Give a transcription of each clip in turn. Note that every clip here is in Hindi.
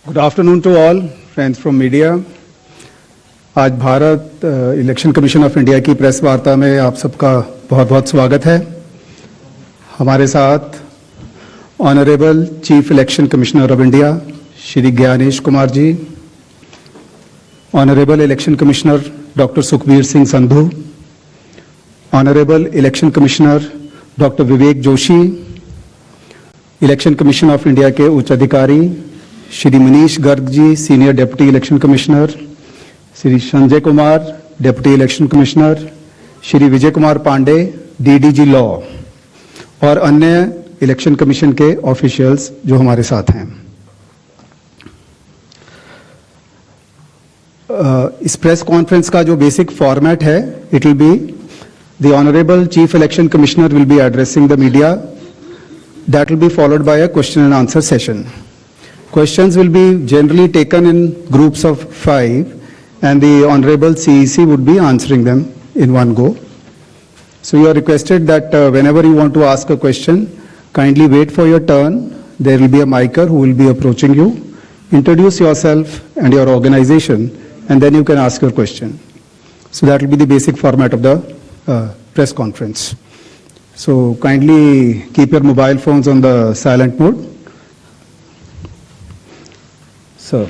Good afternoon to all friends from media. आज Bharat election commission of India की प्रेस वार्ता में आप सबका बहुत बहुत स्वागत है। हमारे साथ honourable chief election commissioner of India Shri Gyanesh Kumar ji, honourable election commissioner doctor Sukhbir Singh Sandhu, honourable election commissioner doctor Vivek Joshi, election commission of India के उच्च अधिकारी Shri Manish Garg ji, senior deputy election commissioner, Shri Sanjay Kumar, deputy election commissioner, Shri Vijay Kumar Pande, DDG law, और अन्य इलेक्शन कमीशन के ऑफिशियल्स जो हमारे साथ हैं। इस प्रेस कॉन्फ्रेंस का जो बेसिक फॉर्मेट है, it will be the honourable chief election commissioner will be addressing the media, that will be followed by a question and answer session. Questions will be generally taken in groups of 5 and the Honorable CEC would be answering them in one go. So you are requested that whenever you want to ask a question, kindly wait for your turn. There will be a micer who will be approaching you. Introduce yourself and your organization and then you can ask your question. So that will be the basic format of the press conference. So kindly keep your mobile phones on the silent mode. Sir.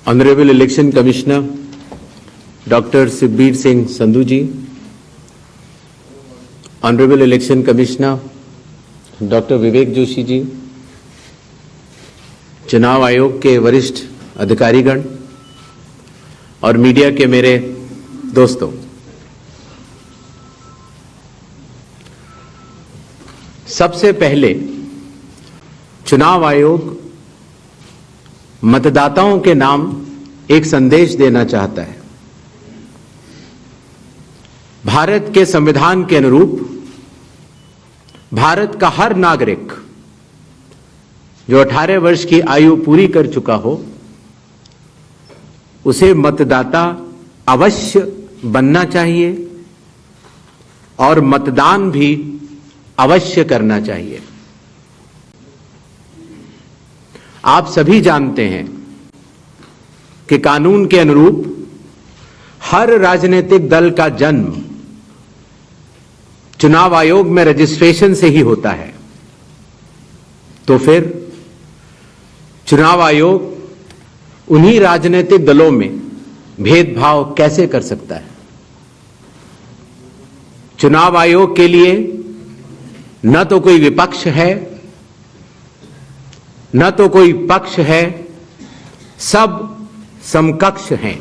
Honorable Election Commissioner Dr. Sukhbir Singh Sandhu ji, Honorable Election Commissioner Dr. Vivek Joshi ji, चुनाव आयोग के वरिष्ठ अधिकारीगण और मीडिया के मेरे दोस्तों, सबसे पहले चुनाव आयोग मतदाताओं के नाम एक संदेश देना चाहता है। भारत के संविधान के अनुरूप भारत का हर नागरिक जो 18 वर्ष की आयु पूरी कर चुका हो, उसे मतदाता अवश्य बनना चाहिए और मतदान भी अवश्य करना चाहिए। आप सभी जानते हैं कि कानून के अनुरूप हर राजनीतिक दल का जन्म चुनाव आयोग में रजिस्ट्रेशन से ही होता है। तो फिर चुनाव आयोग उन्हीं राजनीतिक दलों में भेदभाव कैसे कर सकता है? चुनाव आयोग के लिए न तो कोई विपक्ष है, न तो कोई पक्ष है, सब समकक्ष हैं।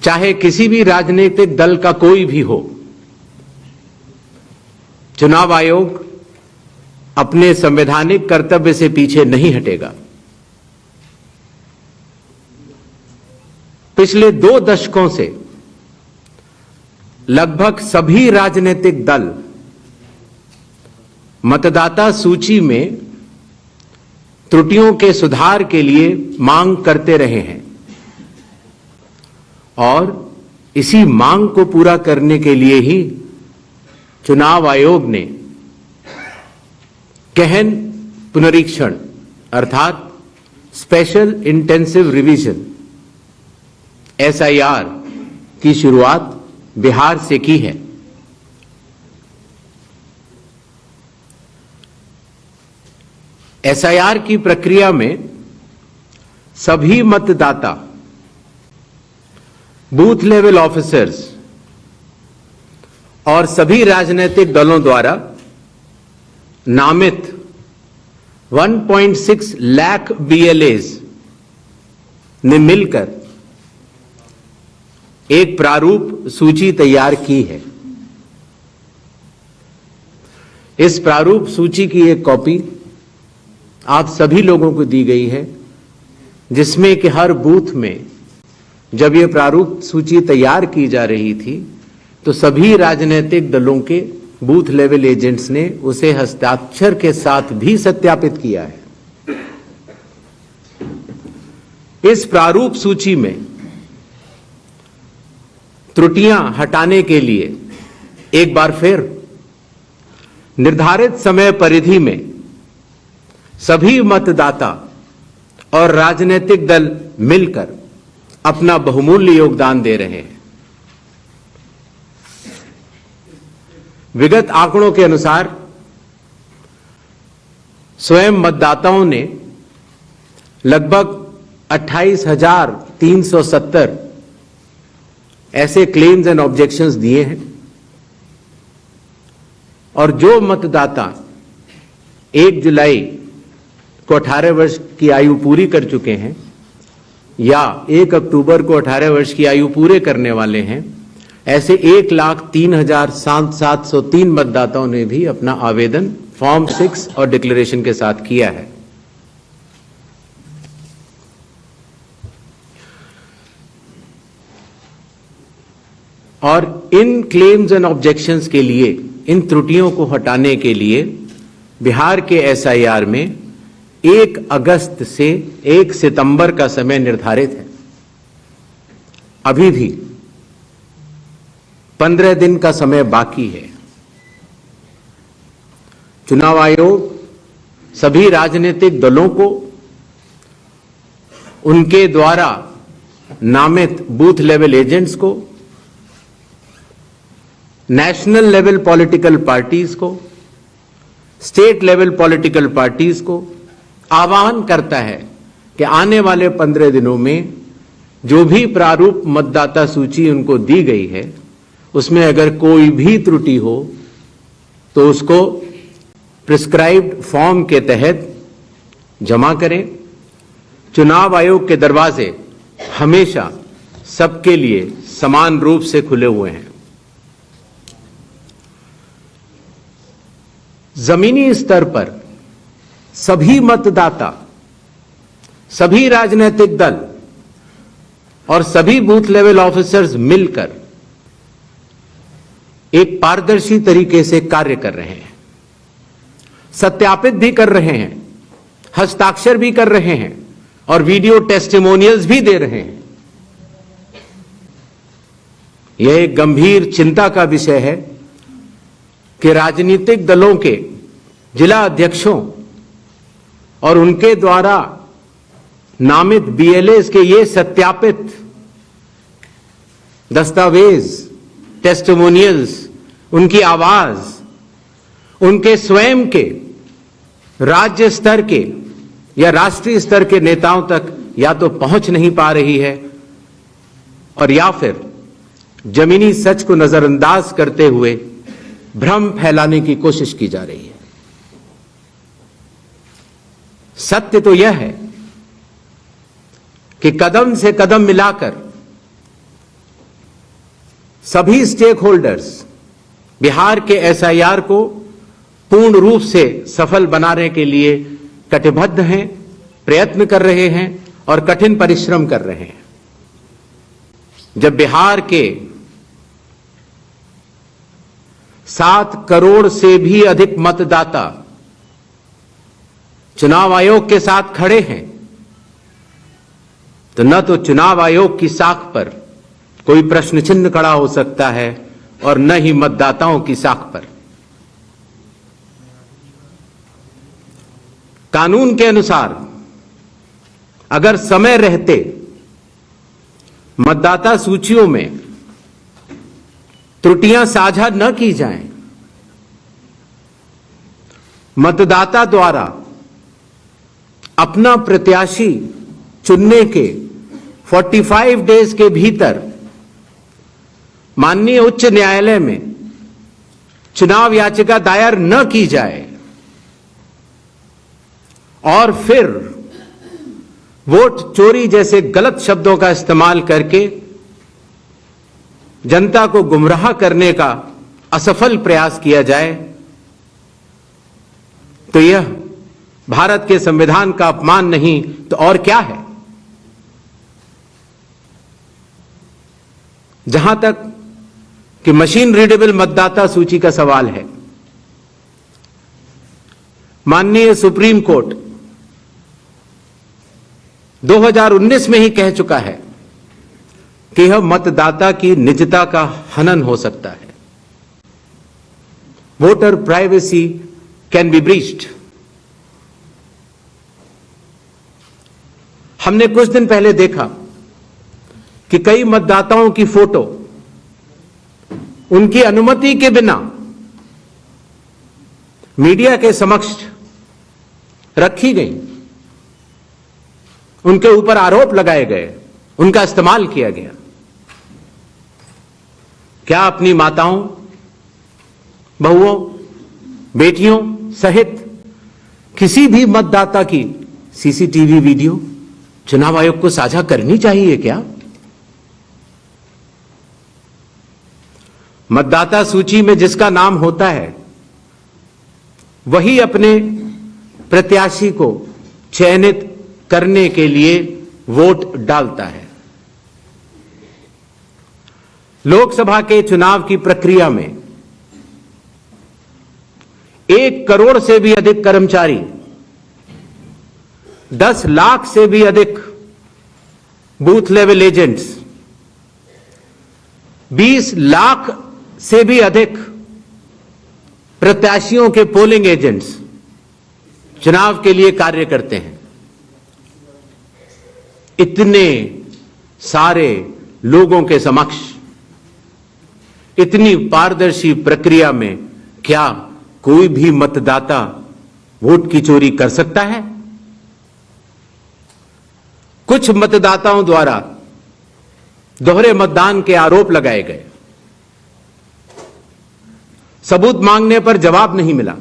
चाहे किसी भी राजनीतिक दल का कोई भी हो, चुनाव आयोग अपने संवैधानिक कर्तव्य से पीछे नहीं हटेगा। पिछले 2 दशकों से लगभग सभी राजनीतिक दल मतदाता सूची में त्रुटियों के सुधार के लिए मांग करते रहे हैं और इसी मांग को पूरा करने के लिए ही चुनाव आयोग ने गहन पुनरीक्षण अर्थात स्पेशल इंटेंसिव रिवीजन SIR की शुरुआत बिहार से की है। SIR की प्रक्रिया में सभी मतदाता, बूथ लेवल ऑफिसर्स और सभी राजनीतिक दलों द्वारा नामित 1.6 लाख BLAs ने मिलकर एक प्रारूप सूची तैयार की है। इस प्रारूप सूची की एक कॉपी आप सभी लोगों को दी गई है, जिसमें कि हर बूथ में जब ये प्रारूप सूची तैयार की जा रही थी तो सभी राजनीतिक दलों के बूथ लेवल एजेंट्स ने उसे हस्ताक्षर के साथ भी सत्यापित किया है। इस प्रारूप सूची में त्रुटियां हटाने के लिए एक बार फिर निर्धारित समय परिधि में सभी मतदाता और राजनीतिक दल मिलकर अपना बहुमूल्य योगदान दे रहे हैं। विगत आंकड़ों के अनुसार स्वयं मतदाताओं ने लगभग 28,370 ऐसे क्लेम्स एंड ऑब्जेक्शंस दिए हैं और जो मतदाता 1 जुलाई को 18 वर्ष की आयु पूरी कर चुके हैं या 1 अक्टूबर को 18 वर्ष की आयु पूरे करने वाले हैं, ऐसे 1,03,703 मतदाताओं ने भी अपना आवेदन फॉर्म 6 और डिक्लेरेशन के साथ किया है। और इन क्लेम्स एंड ऑब्जेक्शंस के लिए, इन त्रुटियों को हटाने के लिए बिहार के एसआईआर में 1 अगस्त से 1 सितंबर का समय निर्धारित है। अभी भी 15 दिन का समय बाकी है। चुनाव आयोग सभी राजनीतिक दलों को उनके द्वारा नामित बूथ लेवल एजेंट्स को, नेशनल लेवल पॉलिटिकल पार्टीज को, स्टेट लेवल पॉलिटिकल पार्टीज को आह्वान करता है कि आने वाले 15 दिनों में जो भी प्रारूप मतदाता सूची उनको दी गई है उसमें अगर कोई भी त्रुटि हो तो उसको प्रिस्क्राइब्ड फॉर्म के तहत जमा करें। चुनाव आयोग के दरवाजे हमेशा सबके लिए समान रूप से खुले हुए हैं। जमीनी स्तर पर सभी मतदाता, सभी राजनीतिक दल और सभी बूथ लेवल ऑफिसर्स मिलकर एक पारदर्शी तरीके से कार्य कर रहे हैं, सत्यापित भी कर रहे हैं, हस्ताक्षर भी कर रहे हैं और वीडियो टेस्टिमोनियल्स भी दे रहे हैं। यह एक गंभीर चिंता का विषय है कि राजनीतिक दलों के जिला अध्यक्षों और उनके द्वारा नामित बीएलएस के ये सत्यापित दस्तावेज, टेस्टिमोनियल्स, उनकी आवाज उनके स्वयं के राज्य स्तर के या राष्ट्रीय स्तर के नेताओं तक या तो पहुंच नहीं पा रही है और या फिर जमीनी सच को नजरअंदाज करते हुए भ्रम फैलाने की कोशिश की जा रही है। सत्य तो यह है कि कदम से कदम मिलाकर सभी स्टेक होल्डर्स बिहार के एसआईआर को पूर्ण रूप से सफल बनाने के लिए कटिबद्ध हैं, प्रयत्न कर रहे हैं और कठिन परिश्रम कर रहे हैं। जब बिहार के 7 करोड़ से भी अधिक मतदाता चुनाव आयोग के साथ खड़े हैं तो न तो चुनाव आयोग की साख पर कोई प्रश्न चिन्ह खड़ा हो सकता है और न ही मतदाताओं की साख पर। कानून के अनुसार अगर समय रहते मतदाता सूचियों में त्रुटियां साझा न की जाएं, मतदाता द्वारा अपना प्रत्याशी चुनने के 45 डेज के भीतर माननीय उच्च न्यायालय में चुनाव याचिका दायर न की जाए और फिर वोट चोरी जैसे गलत शब्दों का इस्तेमाल करके जनता को गुमराह करने का असफल प्रयास किया जाए तो यह भारत के संविधान का अपमान नहीं तो और क्या है। जहां तक कि मशीन रीडेबल मतदाता सूची का सवाल है, माननीय सुप्रीम कोर्ट 2019 में ही कह चुका है कि यह मतदाता की निजता का हनन हो सकता है। Voter privacy can be breached. हमने कुछ दिन पहले देखा कि कई मतदाताओं की फोटो उनकी अनुमति के बिना मीडिया के समक्ष रखी गई, उनके ऊपर आरोप लगाए गए, उनका इस्तेमाल किया गया। क्या अपनी माताओं, बहुओं, बेटियों सहित किसी भी मतदाता की सीसीटीवी वीडियो चुनाव आयोग को साझा करनी चाहिए क्या? मतदाता सूची में जिसका नाम होता है वही अपने प्रत्याशी को चयनित करने के लिए वोट डालता है। लोकसभा के चुनाव की प्रक्रिया में 1 करोड़ से भी अधिक कर्मचारी, 10 लाख से भी अधिक बूथ लेवल एजेंट्स, 20 लाख से भी अधिक प्रत्याशियों के पोलिंग एजेंट्स चुनाव के लिए कार्य करते हैं। इतने सारे लोगों के समक्ष इतनी पारदर्शी प्रक्रिया में क्या कोई भी मतदाता वोट की चोरी कर सकता है? कुछ मतदाताओं द्वारा दोहरे मतदान के आरोप लगाए गए। सबूत मांगने पर जवाब नहीं मिला।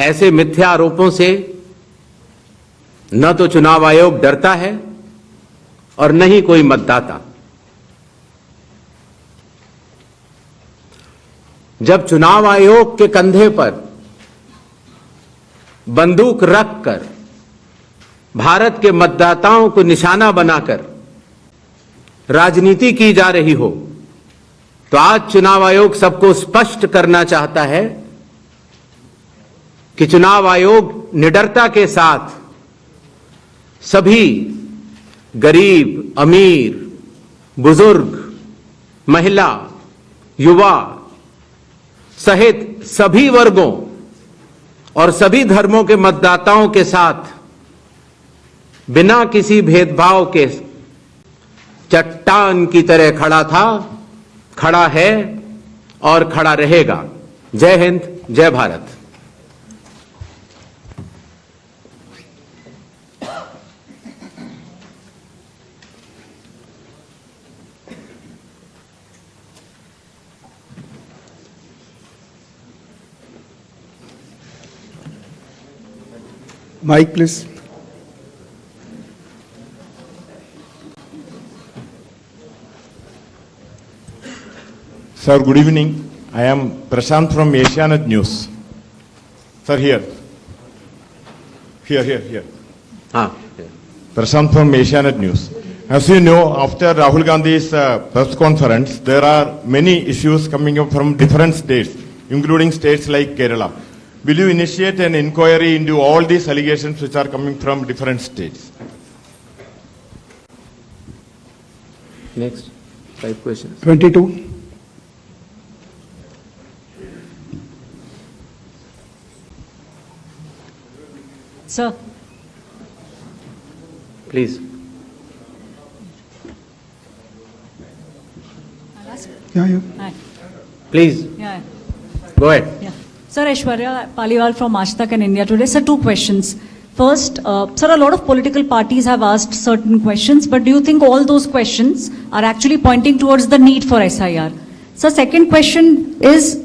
ऐसे मिथ्या आरोपों से न तो चुनाव आयोग डरता है और न ही कोई मतदाता। जब चुनाव आयोग के कंधे पर बंदूक रखकर भारत के मतदाताओं को निशाना बनाकर राजनीति की जा रही हो, तो आज चुनाव आयोग सबको स्पष्ट करना चाहता है कि चुनाव आयोग निडरता के साथ सभी गरीब, अमीर, बुजुर्ग, महिला, युवा सहित सभी वर्गों और सभी धर्मों के मतदाताओं के साथ बिना किसी भेदभाव के चट्टान की तरह खड़ा था, खड़ा है और खड़ा रहेगा। जय हिंद, जय Bharat. Mike, please. Sir, good evening. I am Prashant from Asianet News. Sir, here. Here. Prashant from Asianet News. As you know, after Rahul Gandhi's press conference, there are many issues coming up from different states, including states like Kerala. Will you initiate an inquiry into all these allegations which are coming from different states? Next, 5 questions. 22. Sir. Please. Yeah. Hi. Please. Yeah. Go ahead. Yeah. Sir, Aishwarya Paliwal from Aaj Tak and India Today. Sir, 2 questions. First, sir, a lot of political parties have asked certain questions, but do you think all those questions are actually pointing towards the need for SIR? Sir, second question is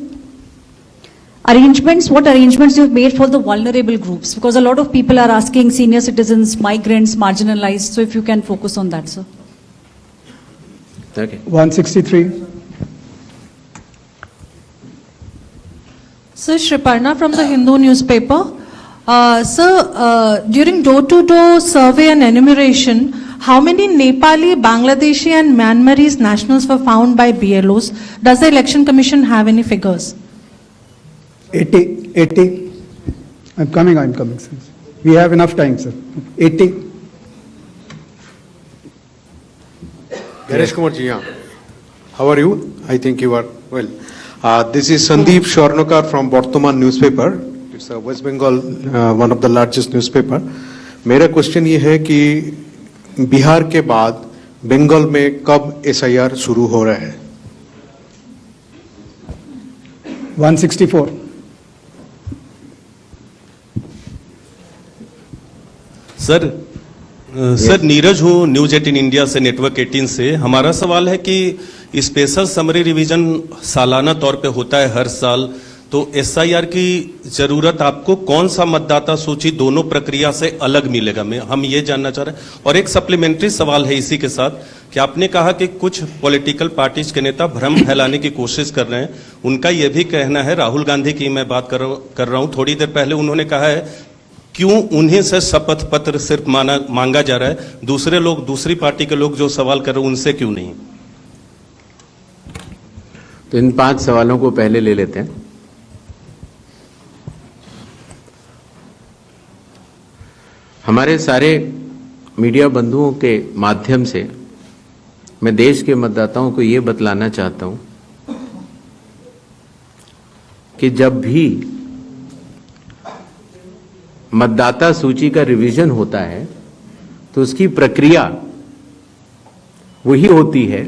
what arrangements you've made for the vulnerable groups? Because a lot of people are asking senior citizens, migrants, marginalized. So if you can focus on that, sir. Okay. 163. Sir, Shriparna from the Hindu newspaper. Sir, during door-to-door survey and enumeration, how many Nepali, Bangladeshi and Myanmarese nationals were found by BLOs? Does the Election Commission have any figures? 80. I'm coming, sir. We have enough time, sir. 80. Naresh Kumar ji, yeah. How are you? I think you are well. This is Sandeep Shornokar from Bardhaman newspaper. It's a West Bengal, one of the largest newspaper. मेरा क्वेश्चन ये है कि बिहार के बाद बंगाल में कब SIR शुरू हो रहा है? 164. सर नीरज हूँ न्यूज 18 इंडिया से, नेटवर्क 18 से। हमारा सवाल है कि स्पेशल समरी रिवीजन सालाना तौर पे होता है हर साल, तो SIR की जरूरत आपको कौन सा मतदाता सूची दोनों प्रक्रिया से अलग मिलेगा, हम ये जानना चाह रहे हैं। और एक सप्लीमेंट्री सवाल है इसी के साथ कि आपने कहा कि कुछ पॉलिटिकल पार्टीज के नेता भ्रम फैलाने की कोशिश कर रहे हैं। उनका यह भी कहना है, राहुल गांधी की मैं बात कर रहा हूं, थोड़ी देर पहले उन्होंने कहा है क्यों उन्हीं से शपथ पत्र सिर्फ मांगा जा रहा है, दूसरे लोग, दूसरी पार्टी के लोग जो सवाल कर रहे हैं उनसे क्यों नहीं। तो इन 5 सवालों को पहले ले लेते हैं। हमारे सारे मीडिया बंधुओं के माध्यम से मैं देश के मतदाताओं को ये बतलाना चाहता हूं कि जब भी मतदाता सूची का रिवीजन होता है तो उसकी प्रक्रिया वही होती है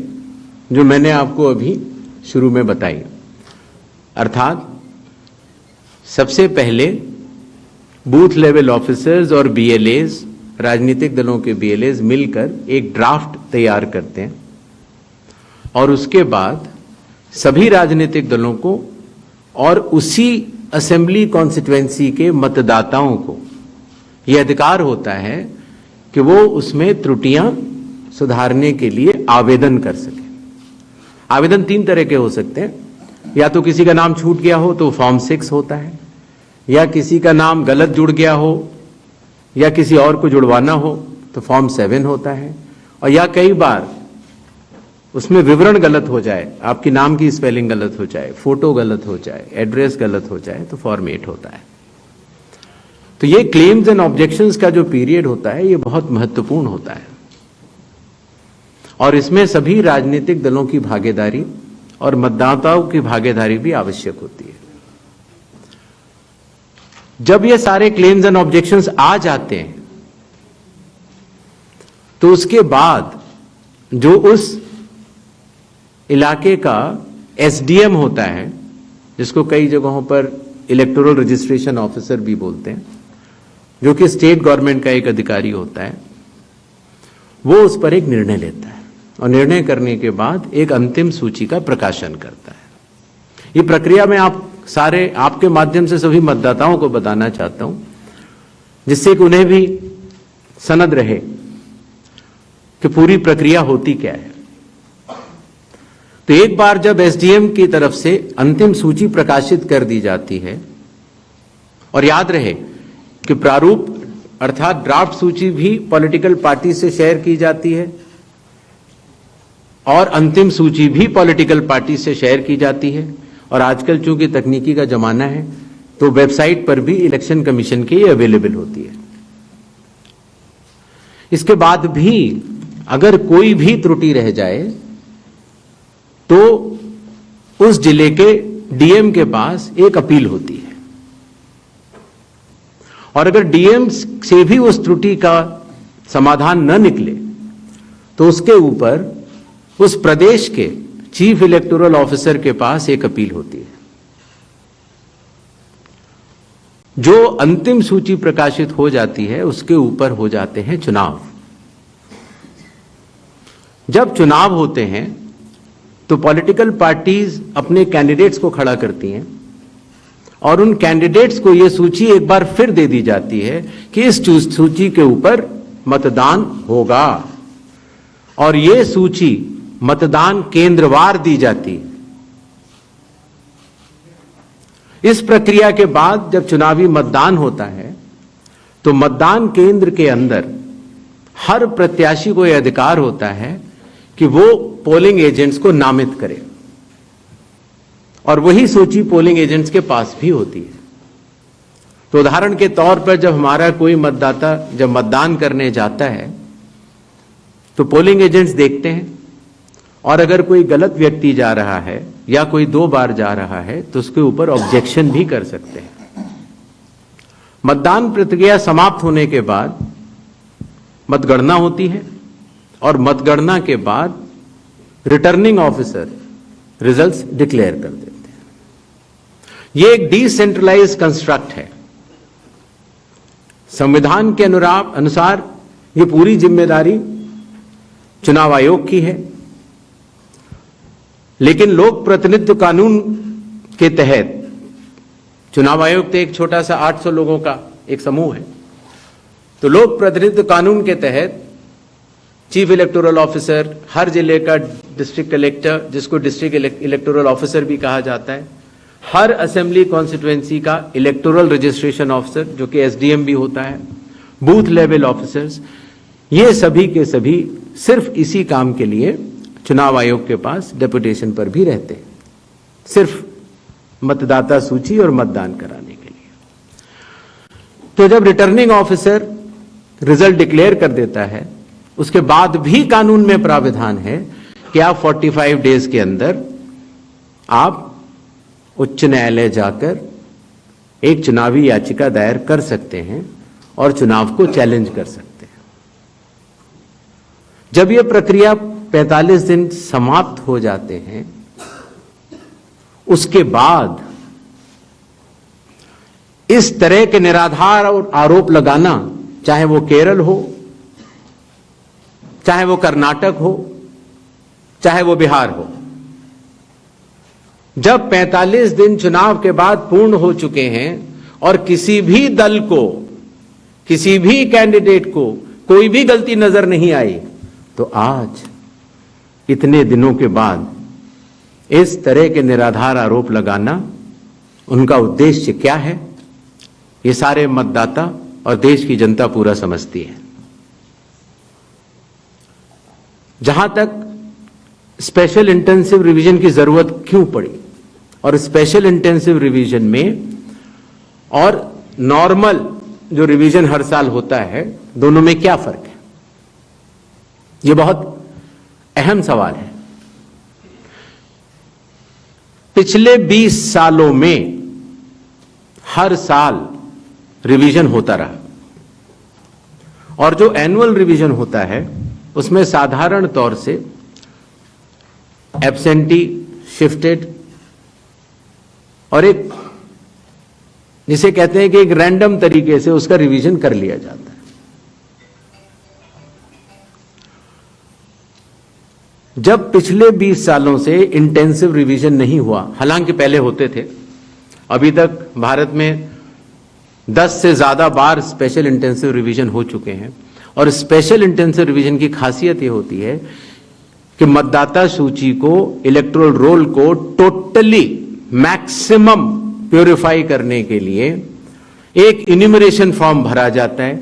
जो मैंने आपको अभी शुरू में बताई। अर्थात सबसे पहले बूथ लेवल ऑफिसर्स और BLAs, राजनीतिक दलों के BLAs मिलकर एक ड्राफ्ट तैयार करते हैं और उसके बाद सभी राजनीतिक दलों को और उसी असेंबली कॉन्स्टिट्यूएंसी के मतदाताओं को यह अधिकार होता है कि वो उसमें त्रुटियां सुधारने के लिए आवेदन कर सके। आवेदन 3 तरह के हो सकते हैं, या तो किसी का नाम छूट गया हो तो फॉर्म 6 होता है, या किसी का नाम गलत जुड़ गया हो या किसी और को जुड़वाना हो तो फॉर्म 7 होता है, और या कई बार उसमें विवरण गलत हो जाए, आपकी नाम की स्पेलिंग गलत हो जाए, फोटो गलत हो जाए, एड्रेस गलत हो जाए तो फॉर्म 8 होता है। तो ये क्लेम्स एंड ऑब्जेक्शंस का जो पीरियड होता है ये बहुत महत्वपूर्ण होता है और इसमें सभी राजनीतिक दलों की भागीदारी और मतदाताओं की भागीदारी भी आवश्यक होती है। जब ये सारे क्लेम्स एंड ऑब्जेक्शंस आ जाते हैं तो उसके बाद जो उस इलाके का SDM होता है, जिसको कई जगहों पर इलेक्टोरल रजिस्ट्रेशन ऑफिसर भी बोलते हैं, जो कि स्टेट गवर्नमेंट का एक अधिकारी होता है, वो उस पर एक निर्णय लेता है और निर्णय करने के बाद एक अंतिम सूची का प्रकाशन करता है। ये प्रक्रिया में आप सारे, आपके माध्यम से सभी मतदाताओं को बताना चाहता हूं, जिससे कि उन्हें भी सनद रहे कि पूरी प्रक्रिया होती क्या है। तो एक बार जब SDM की तरफ से अंतिम सूची प्रकाशित कर दी जाती है, और याद रहे कि प्रारूप अर्थात ड्राफ्ट सूची भी पॉलिटिकल पार्टी से शेयर की जाती है और अंतिम सूची भी पॉलिटिकल पार्टी से शेयर की जाती है, और आजकल चूंकि तकनीकी का जमाना है तो वेबसाइट पर भी इलेक्शन कमीशन की अवेलेबल होती है। इसके बाद भी अगर कोई भी त्रुटि रह जाए तो उस जिले के DM के पास एक अपील होती है, और अगर DM से भी उस त्रुटि का समाधान न निकले तो उसके ऊपर उस प्रदेश के चीफ इलेक्टोरल ऑफिसर के पास एक अपील होती है। जो अंतिम सूची प्रकाशित हो जाती है उसके ऊपर हो जाते हैं चुनाव। जब चुनाव होते हैं तो पॉलिटिकल पार्टीज अपने कैंडिडेट्स को खड़ा करती हैं और उन कैंडिडेट्स को यह सूची एक बार फिर दे दी जाती है कि इस सूची के ऊपर मतदान होगा, और यह सूची मतदान केंद्रवार दी जाती है। इस प्रक्रिया के बाद जब चुनावी मतदान होता है तो मतदान केंद्र के अंदर हर प्रत्याशी को यह अधिकार होता है कि वो पोलिंग एजेंट्स को नामित करे, और वही सूची पोलिंग एजेंट्स के पास भी होती है। तो उदाहरण के तौर पर जब हमारा कोई मतदाता जब मतदान करने जाता है तो पोलिंग एजेंट्स देखते हैं और अगर कोई गलत व्यक्ति जा रहा है या कोई 2 बार जा रहा है तो उसके ऊपर ऑब्जेक्शन भी कर सकते हैं। मतदान प्रक्रिया समाप्त होने के बाद मतगणना होती है और मतगणना के बाद रिटर्निंग ऑफिसर रिजल्ट्स डिक्लेयर कर देते हैं। यह एक डिसेंट्रलाइज कंस्ट्रक्ट है। संविधान के अनुसार यह पूरी जिम्मेदारी चुनाव आयोग की है, लेकिन लोक प्रतिनिधित्व कानून के तहत चुनाव आयोग तो एक छोटा सा 800 लोगों का एक समूह है, तो लोक प्रतिनिधित्व कानून के तहत चीफ इलेक्टोरल ऑफिसर, हर जिले का डिस्ट्रिक्ट कलेक्टर, जिसको डिस्ट्रिक्ट इलेक्टोरल ऑफिसर भी कहा जाता है, हर असेंबली कॉन्स्टिट्यूएंसी का इलेक्टोरल रजिस्ट्रेशन ऑफिसर जो कि एसडीएम भी होता है, बूथ लेवल ऑफिसर्स, ये सभी के सभी सिर्फ इसी काम के लिए चुनाव आयोग के पास डेपुटेशन पर भी रहते हैं, सिर्फ मतदाता सूची और मतदान कराने के लिए। तो जब रिटर्निंग ऑफिसर रिजल्ट डिक्लेयर कर देता है, उसके बाद भी कानून में प्राविधान है कि आप 45 डेज के अंदर आप उच्च न्यायालय जाकर एक चुनावी याचिका दायर कर सकते हैं और चुनाव को चैलेंज कर सकते हैं। जब यह प्रक्रिया 45 दिन समाप्त हो जाते हैं, उसके बाद इस तरह के निराधार और आरोप लगाना, चाहे वो केरल हो, चाहे वो कर्नाटक हो, चाहे वो बिहार हो, जब 45 दिन चुनाव के बाद पूर्ण हो चुके हैं और किसी भी दल को, किसी भी कैंडिडेट को कोई भी गलती नजर नहीं आई, तो आज इतने दिनों के बाद इस तरह के निराधार आरोप लगाना, उनका उद्देश्य क्या है, ये सारे मतदाता और देश की जनता पूरा समझती है। जहां तक स्पेशल इंटेंसिव रिवीजन की जरूरत क्यों पड़ी और स्पेशल इंटेंसिव रिवीजन में और नॉर्मल जो रिवीजन हर साल होता है, दोनों में क्या फर्क है, यह बहुत अहम सवाल है। पिछले 20 सालों में हर साल रिवीजन होता रहा और जो एनुअल रिवीजन होता है उसमें साधारण तौर से एब्सेंटी, शिफ्टेड और एक जिसे कहते हैं कि एक रैंडम तरीके से उसका रिवीजन कर लिया जाता है। जब पिछले 20 सालों से इंटेंसिव रिवीजन नहीं हुआ, हालांकि पहले होते थे, अभी तक भारत में 10 से ज्यादा बार स्पेशल इंटेंसिव रिवीजन हो चुके हैं और स्पेशल इंटेंसिव रिवीजन की खासियत यह होती है कि मतदाता सूची को, इलेक्टोरल रोल को टोटली मैक्सिमम प्यूरिफाई करने के लिए एक इन्यूमरेशन फॉर्म भरा जाता है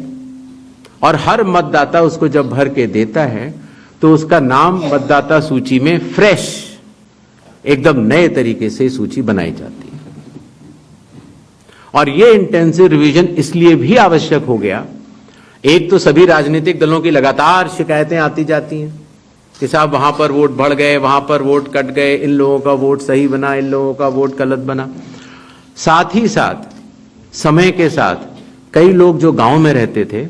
और हर मतदाता उसको जब भर के देता है तो उसका नाम मतदाता सूची में फ्रेश, एकदम नए तरीके से सूची बनाई जाती है। और यह इंटेंसिव रिवीजन इसलिए भी आवश्यक हो गया, एक तो सभी राजनीतिक दलों की लगातार शिकायतें आती जाती हैं कि साहब वहां पर वोट बढ़ गए, वहां पर वोट कट गए, इन लोगों का वोट सही बना, इन लोगों का वोट गलत बना। साथ ही साथ समय के साथ कई लोग जो गांव में रहते थे,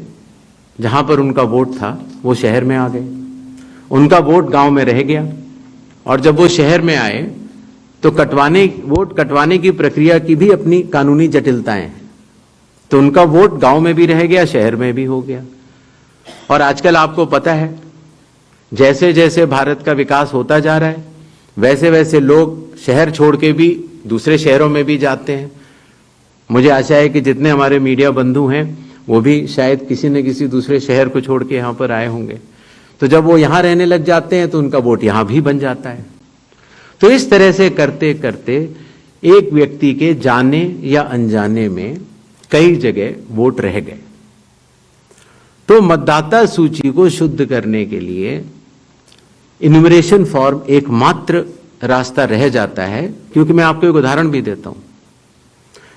जहां पर उनका वोट था, वो शहर में आ गए, उनका वोट गांव में रह गया और जब वो शहर में आए तो वोट कटवाने की प्रक्रिया की भी अपनी कानूनी जटिलताएं हैं, तो उनका वोट गांव में भी रह गया, शहर में भी हो गया। और आजकल आपको पता है, जैसे जैसे भारत का विकास होता जा रहा है, वैसे वैसे लोग शहर छोड़ के भी दूसरे शहरों में भी जाते हैं। मुझे आशा है कि जितने हमारे मीडिया बंधु हैं वो भी शायद किसी न किसी दूसरे शहर को छोड़ के यहां पर आए होंगे, तो जब वो यहां रहने लग जाते हैं तो उनका वोट यहां भी बन जाता है। तो इस तरह से करते करते एक व्यक्ति के जाने या अनजाने में कई जगह वोट रह गए। तो मतदाता सूची को शुद्ध करने के लिए इन्यूमरेशन फॉर्म एकमात्र रास्ता रह जाता है, क्योंकि मैं आपको एक उदाहरण भी देता हूं।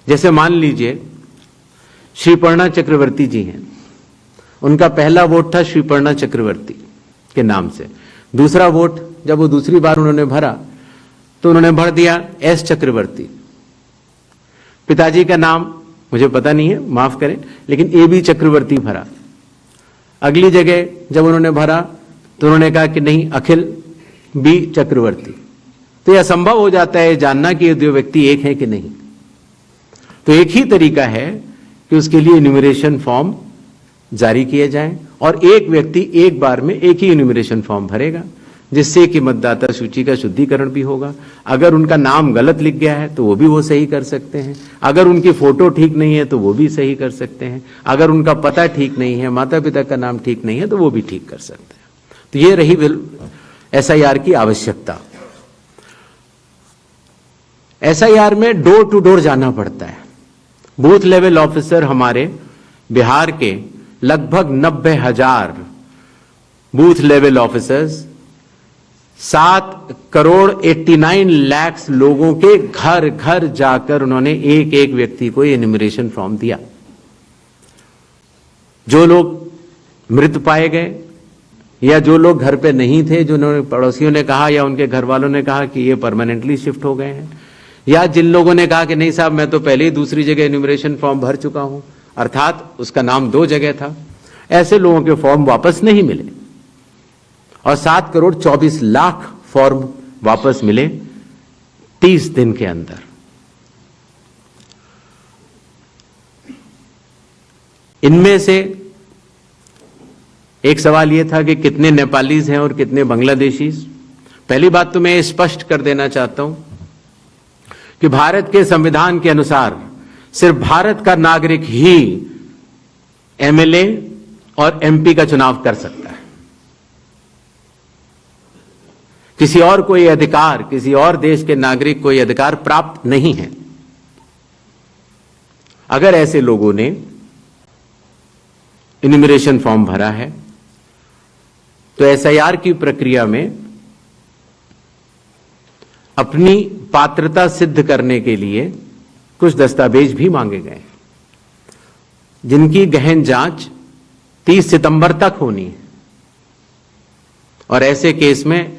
जैसे मान लीजिए श्रीपर्णा चक्रवर्ती जी हैं, उनका पहला वोट था श्रीपर्णा चक्रवर्ती के नाम से, दूसरा वोट जब वो दूसरी बार उन्होंने भरा तो उन्होंने भर दिया एस चक्रवर्ती। पिताजी का नाम मुझे पता नहीं है, माफ करें, लेकिन ए बी चक्रवर्ती भरा। अगली जगह जब उन्होंने भरा तो उन्होंने कहा कि नहीं, अखिल बी चक्रवर्ती। तो यह असंभव हो जाता है जानना कि ये दो व्यक्ति एक है कि नहीं। तो एक ही तरीका है कि उसके लिए इन्यूमरेशन फॉर्म जारी किए जाएं और एक व्यक्ति एक बार में एक ही इन्यूमरेशन फॉर्म भरेगा, जिससे कि मतदाता सूची का शुद्धिकरण भी होगा। अगर उनका नाम गलत लिख गया है तो वो भी वो सही कर सकते हैं, अगर उनकी फोटो ठीक नहीं है तो वो भी सही कर सकते हैं, अगर उनका पता ठीक नहीं है, माता पिता का नाम ठीक नहीं है तो वो भी ठीक कर सकते हैं। तो ये रही एसआईआर की आवश्यकता। एसआईआर में डोर टू डोर जाना पड़ता है। बूथ लेवल ऑफिसर हमारे बिहार के लगभग 90,000 बूथ लेवल ऑफिसर्स 7,89,00,000 लोगों के घर घर जाकर उन्होंने एक एक व्यक्ति को एन्यूमरेशन फॉर्म दिया। जो लोग मृत पाए गए या जो लोग घर पे नहीं थे, जो पड़ोसियों ने कहा या उनके घर वालों ने कहा कि ये परमानेंटली शिफ्ट हो गए हैं, या जिन लोगों ने कहा कि नहीं साहब मैं तो पहले ही दूसरी जगह एन्यूमरेशन फॉर्म भर चुका हूं, अर्थात उसका नाम 2 जगह था, ऐसे लोगों के फॉर्म वापस नहीं मिले और 7,24,00,000 फॉर्म वापस मिले 30 दिन के अंदर। इनमें से एक सवाल यह था कि कितने नेपालीज हैं और कितने बांग्लादेशीज। पहली बात तो मैं स्पष्ट कर देना चाहता हूं कि भारत के संविधान के अनुसार सिर्फ भारत का नागरिक ही एमएलए और एमपी का चुनाव कर सकता है। किसी और कोई अधिकार, किसी और देश के नागरिक को यह अधिकार प्राप्त नहीं है। अगर ऐसे लोगों ने इन्यूमरेशन फॉर्म भरा है तो एसआईआर की प्रक्रिया में अपनी पात्रता सिद्ध करने के लिए कुछ दस्तावेज भी मांगे गए, जिनकी गहन जांच 30 सितंबर तक होनी है। और ऐसे केस में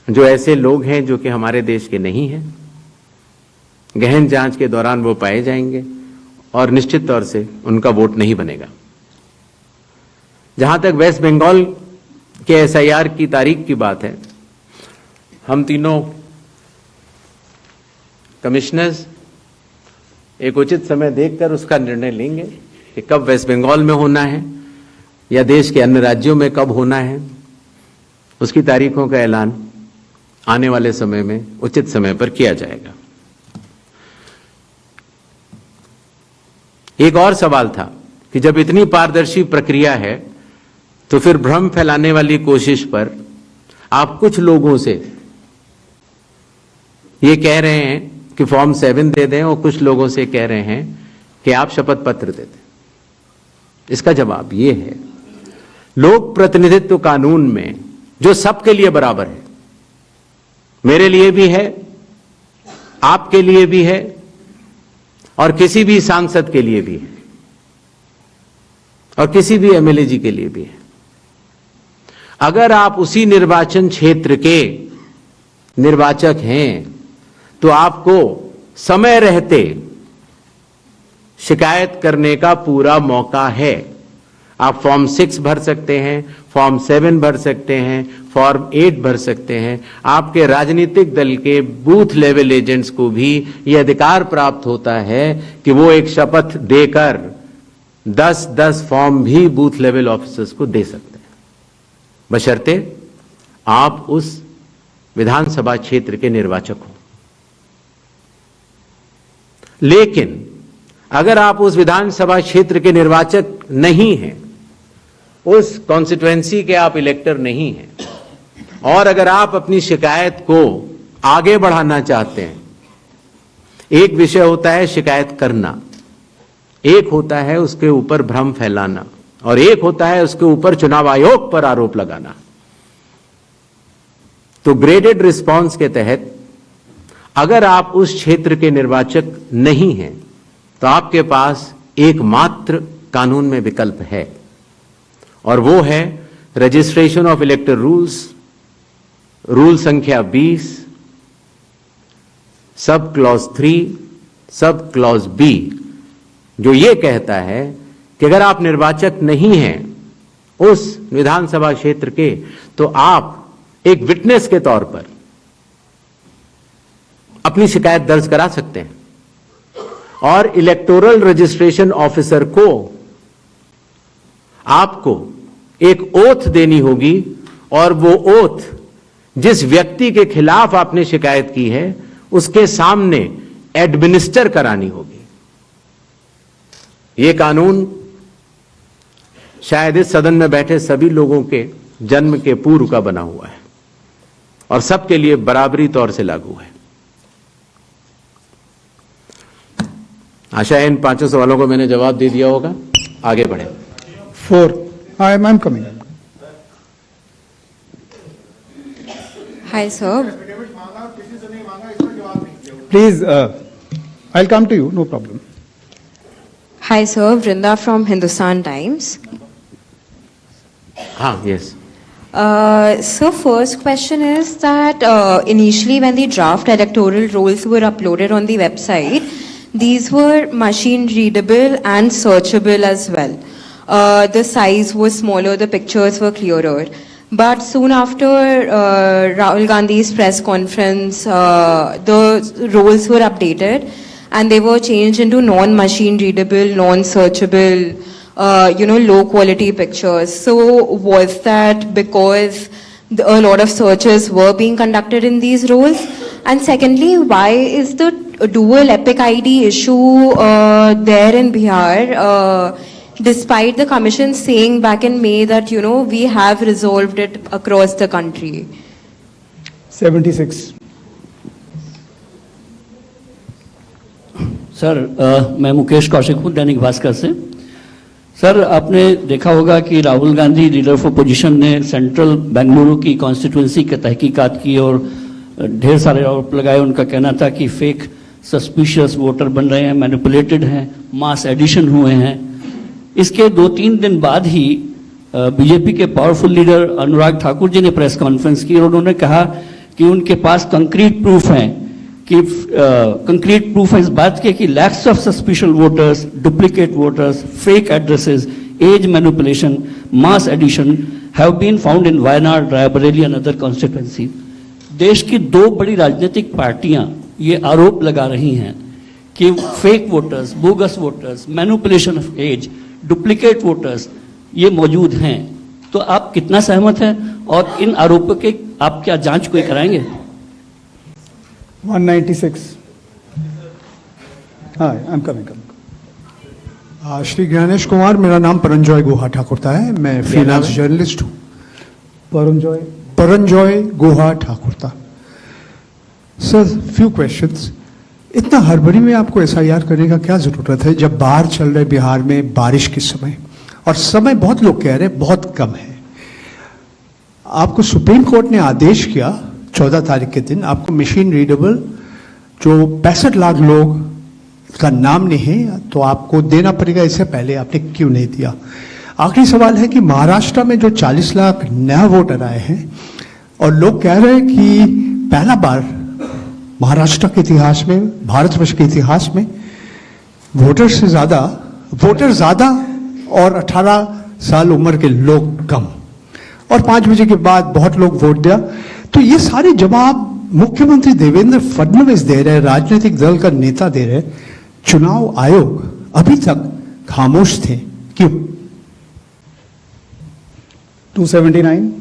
जो ऐसे लोग हैं जो कि हमारे देश के नहीं हैं, गहन जांच के दौरान वो पाए जाएंगे और निश्चित तौर से उनका वोट नहीं बनेगा। जहां तक वेस्ट बंगाल के एसआईआर की तारीख की बात है, हम तीनों कमिश्नर्स एक उचित समय देखकर उसका निर्णय लेंगे कि कब वेस्ट बंगाल में होना है या देश के अन्य राज्यों में कब होना है। उसकी तारीखों का ऐलान आने वाले समय में उचित समय पर किया जाएगा। एक और सवाल था कि जब इतनी पारदर्शी प्रक्रिया है तो फिर भ्रम फैलाने वाली कोशिश पर आप कुछ लोगों से ये कह रहे हैं कि फॉर्म 7 दे दें और कुछ लोगों से कह रहे हैं कि आप शपथ पत्र दे दें। इसका जवाब ये है, लोक प्रतिनिधित्व कानून में जो सबके लिए बराबर है, मेरे लिए भी है, आपके लिए भी है और किसी भी सांसद के लिए भी है और किसी भी एमएलए जी के लिए भी है। अगर आप उसी निर्वाचन क्षेत्र के निर्वाचक हैं तो आपको समय रहते शिकायत करने का पूरा मौका है। आप फॉर्म 6 भर सकते हैं, फॉर्म 7 भर सकते हैं, फॉर्म 8 भर सकते हैं। आपके राजनीतिक दल के बूथ लेवल एजेंट्स को भी यह अधिकार प्राप्त होता है कि वो एक शपथ देकर 10-10 फॉर्म भी बूथ लेवल ऑफिसर्स को दे सकते हैं, बशर्ते आप उस विधानसभा क्षेत्र के निर्वाचक हो। लेकिन अगर आप उस विधानसभा क्षेत्र के निर्वाचक नहीं हैं, उस कॉन्स्टिट्यूएंसी के आप इलेक्टर नहीं हैं, और अगर आप अपनी शिकायत को आगे बढ़ाना चाहते हैं, एक विषय होता है शिकायत करना, एक होता है उसके ऊपर भ्रम फैलाना, और एक होता है उसके ऊपर चुनाव आयोग पर आरोप लगाना। तो ग्रेडेड रिस्पांस के तहत अगर आप उस क्षेत्र के निर्वाचक नहीं हैं तो आपके पास एकमात्र कानून में विकल्प है, और वो है रजिस्ट्रेशन ऑफ इलेक्टर रूल्स रूल संख्या 20 sub clause 3 sub clause B, जो ये कहता है कि अगर आप निर्वाचक नहीं हैं उस विधानसभा क्षेत्र के, तो आप एक विटनेस के तौर पर अपनी शिकायत दर्ज करा सकते हैं और इलेक्टोरल रजिस्ट्रेशन ऑफिसर को आपको एक ओथ देनी होगी और वो ओथ जिस व्यक्ति के खिलाफ आपने शिकायत की है उसके सामने एडमिनिस्टर करानी होगी। यह कानून शायद इस सदन में बैठे सभी लोगों के जन्म के पूर्व का बना हुआ है और सबके लिए बराबरी तौर से लागू है। आशा है इन 5 सवालों को मैंने जवाब दे दिया होगा। आगे बढ़े। 4. I'm coming. Hi, sir. Please, I'll come to you, no problem. Hi, sir. Vrinda from Hindustan Times. Yes. So, first question is that initially when the draft electoral rolls were uploaded on the website, these were machine readable and searchable as well. The size was smaller, the pictures were clearer. But soon after Rahul Gandhi's press conference, the roles were updated and they were changed into non-machine readable, non-searchable, low quality pictures. So was that because a lot of searches were being conducted in these roles? And secondly, why is the dual epic ID issue there in Bihar? Despite the commission saying back in May that, we have resolved it across the country. 76. Sir मैं मुकेश कौशिक हूँ दैनिक भास्कर से। सर आपने देखा होगा कि Rahul Gandhi leader of opposition ने सेंट्रल बेंगलुरु की कॉन्स्टिट्यूंसी की तहकीकात की और ढेर सारे आरोप लगाए। उनका कहना था कि फेक सस्पिशियस वोटर बन रहे हैं, मैनिपुलेटेड हैं, मास एडिशन हुए हैं। इसके 2-3 दिन बाद ही बीजेपी के पावरफुल लीडर अनुराग ठाकुर जी ने प्रेस कॉन्फ्रेंस की और उन्होंने कहा कि उनके पास कंक्रीट प्रूफ हैं कि कंक्रीट प्रूफ है इस बात के कि lakhs of suspicious voters, duplicate voters, fake addresses, age manipulation, mass addition have been found in Wayanad, Raebareli and other constituency. देश की 2 बड़ी राजनीतिक पार्टियां ये आरोप लगा रही हैं कि fake voters, bogus voters, manipulation of age, duplicate voters ये मौजूद हैं। तो आप कितना सहमत हैं और इन आरोपों के आप क्या जांच कोई कराएंगे? 196. Hi, I'm coming. Shri Gyanesh Kumar, मेरा नाम परंजॉय गुहा ठाकुरता है, मैं फ्रीलांस जर्नलिस्ट हूँ। Paranjoy Guha Thakurta. Sir, few questions. इतना हड़बड़ी में आपको एसआईआर करने का क्या जरूरत है जब बाहर चल रहे बिहार में बारिश के समय, और समय बहुत लोग कह रहे हैं बहुत कम है। आपको सुप्रीम कोर्ट ने आदेश किया 14 तारीख के दिन, आपको मशीन रीडेबल जो 65 लाख लोग का नाम नहीं है तो आपको देना पड़ेगा। इससे पहले आपने क्यों नहीं दिया? आखिरी सवाल है कि महाराष्ट्र में जो 40 लाख नया वोटर आए हैं और लोग कह रहे हैं कि पहला बार महाराष्ट्र के इतिहास में, भारतवर्ष के इतिहास में वोटर ज्यादा और 18 साल उम्र के लोग कम, और 5 बजे के बाद बहुत लोग वोट दिया। तो ये सारे जवाब मुख्यमंत्री देवेंद्र फडणवीस दे रहे हैं, राजनीतिक दल का नेता दे रहे हैं। चुनाव आयोग अभी तक खामोश थे, क्यों? 279.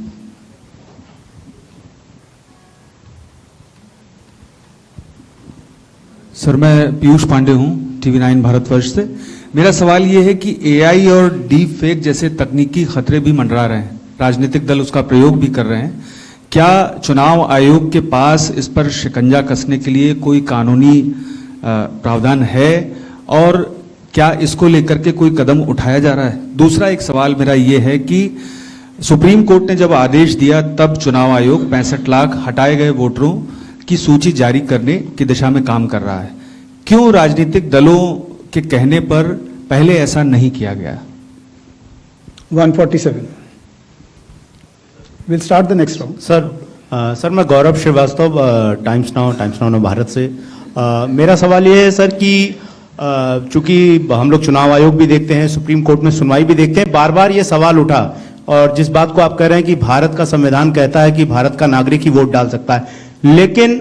सर, मैं पीयूष पांडे हूं, TV9 भारतवर्ष से। मेरा सवाल ये है कि AI और डीप फेक जैसे तकनीकी खतरे भी मंडरा रहे हैं, राजनीतिक दल उसका प्रयोग भी कर रहे हैं। क्या चुनाव आयोग के पास इस पर शिकंजा कसने के लिए कोई कानूनी प्रावधान है और क्या इसको लेकर के कोई कदम उठाया जा रहा है? दूसरा एक सवाल मेरा ये है कि सुप्रीम कोर्ट ने जब आदेश दिया तब चुनाव आयोग 65 लाख हटाए गए वोटरों की सूची जारी करने की दिशा में काम कर रहा है। क्यों राजनीतिक दलों के कहने पर पहले ऐसा नहीं किया गया? 147. We'll start the next round. Sir sir मैं गौरव श्रीवास्तव टाइम्स नाउ भारत से मेरा सवाल ये है सर कि चूंकि हम लोग चुनाव आयोग भी देखते हैं, सुप्रीम कोर्ट में सुनवाई भी देखते हैं, बार बार ये सवाल उठा, और जिस बात को आप कह रहे हैं कि भारत का संविधान कहता है कि भारत का नागरिक ही वोट डाल सकता है, लेकिन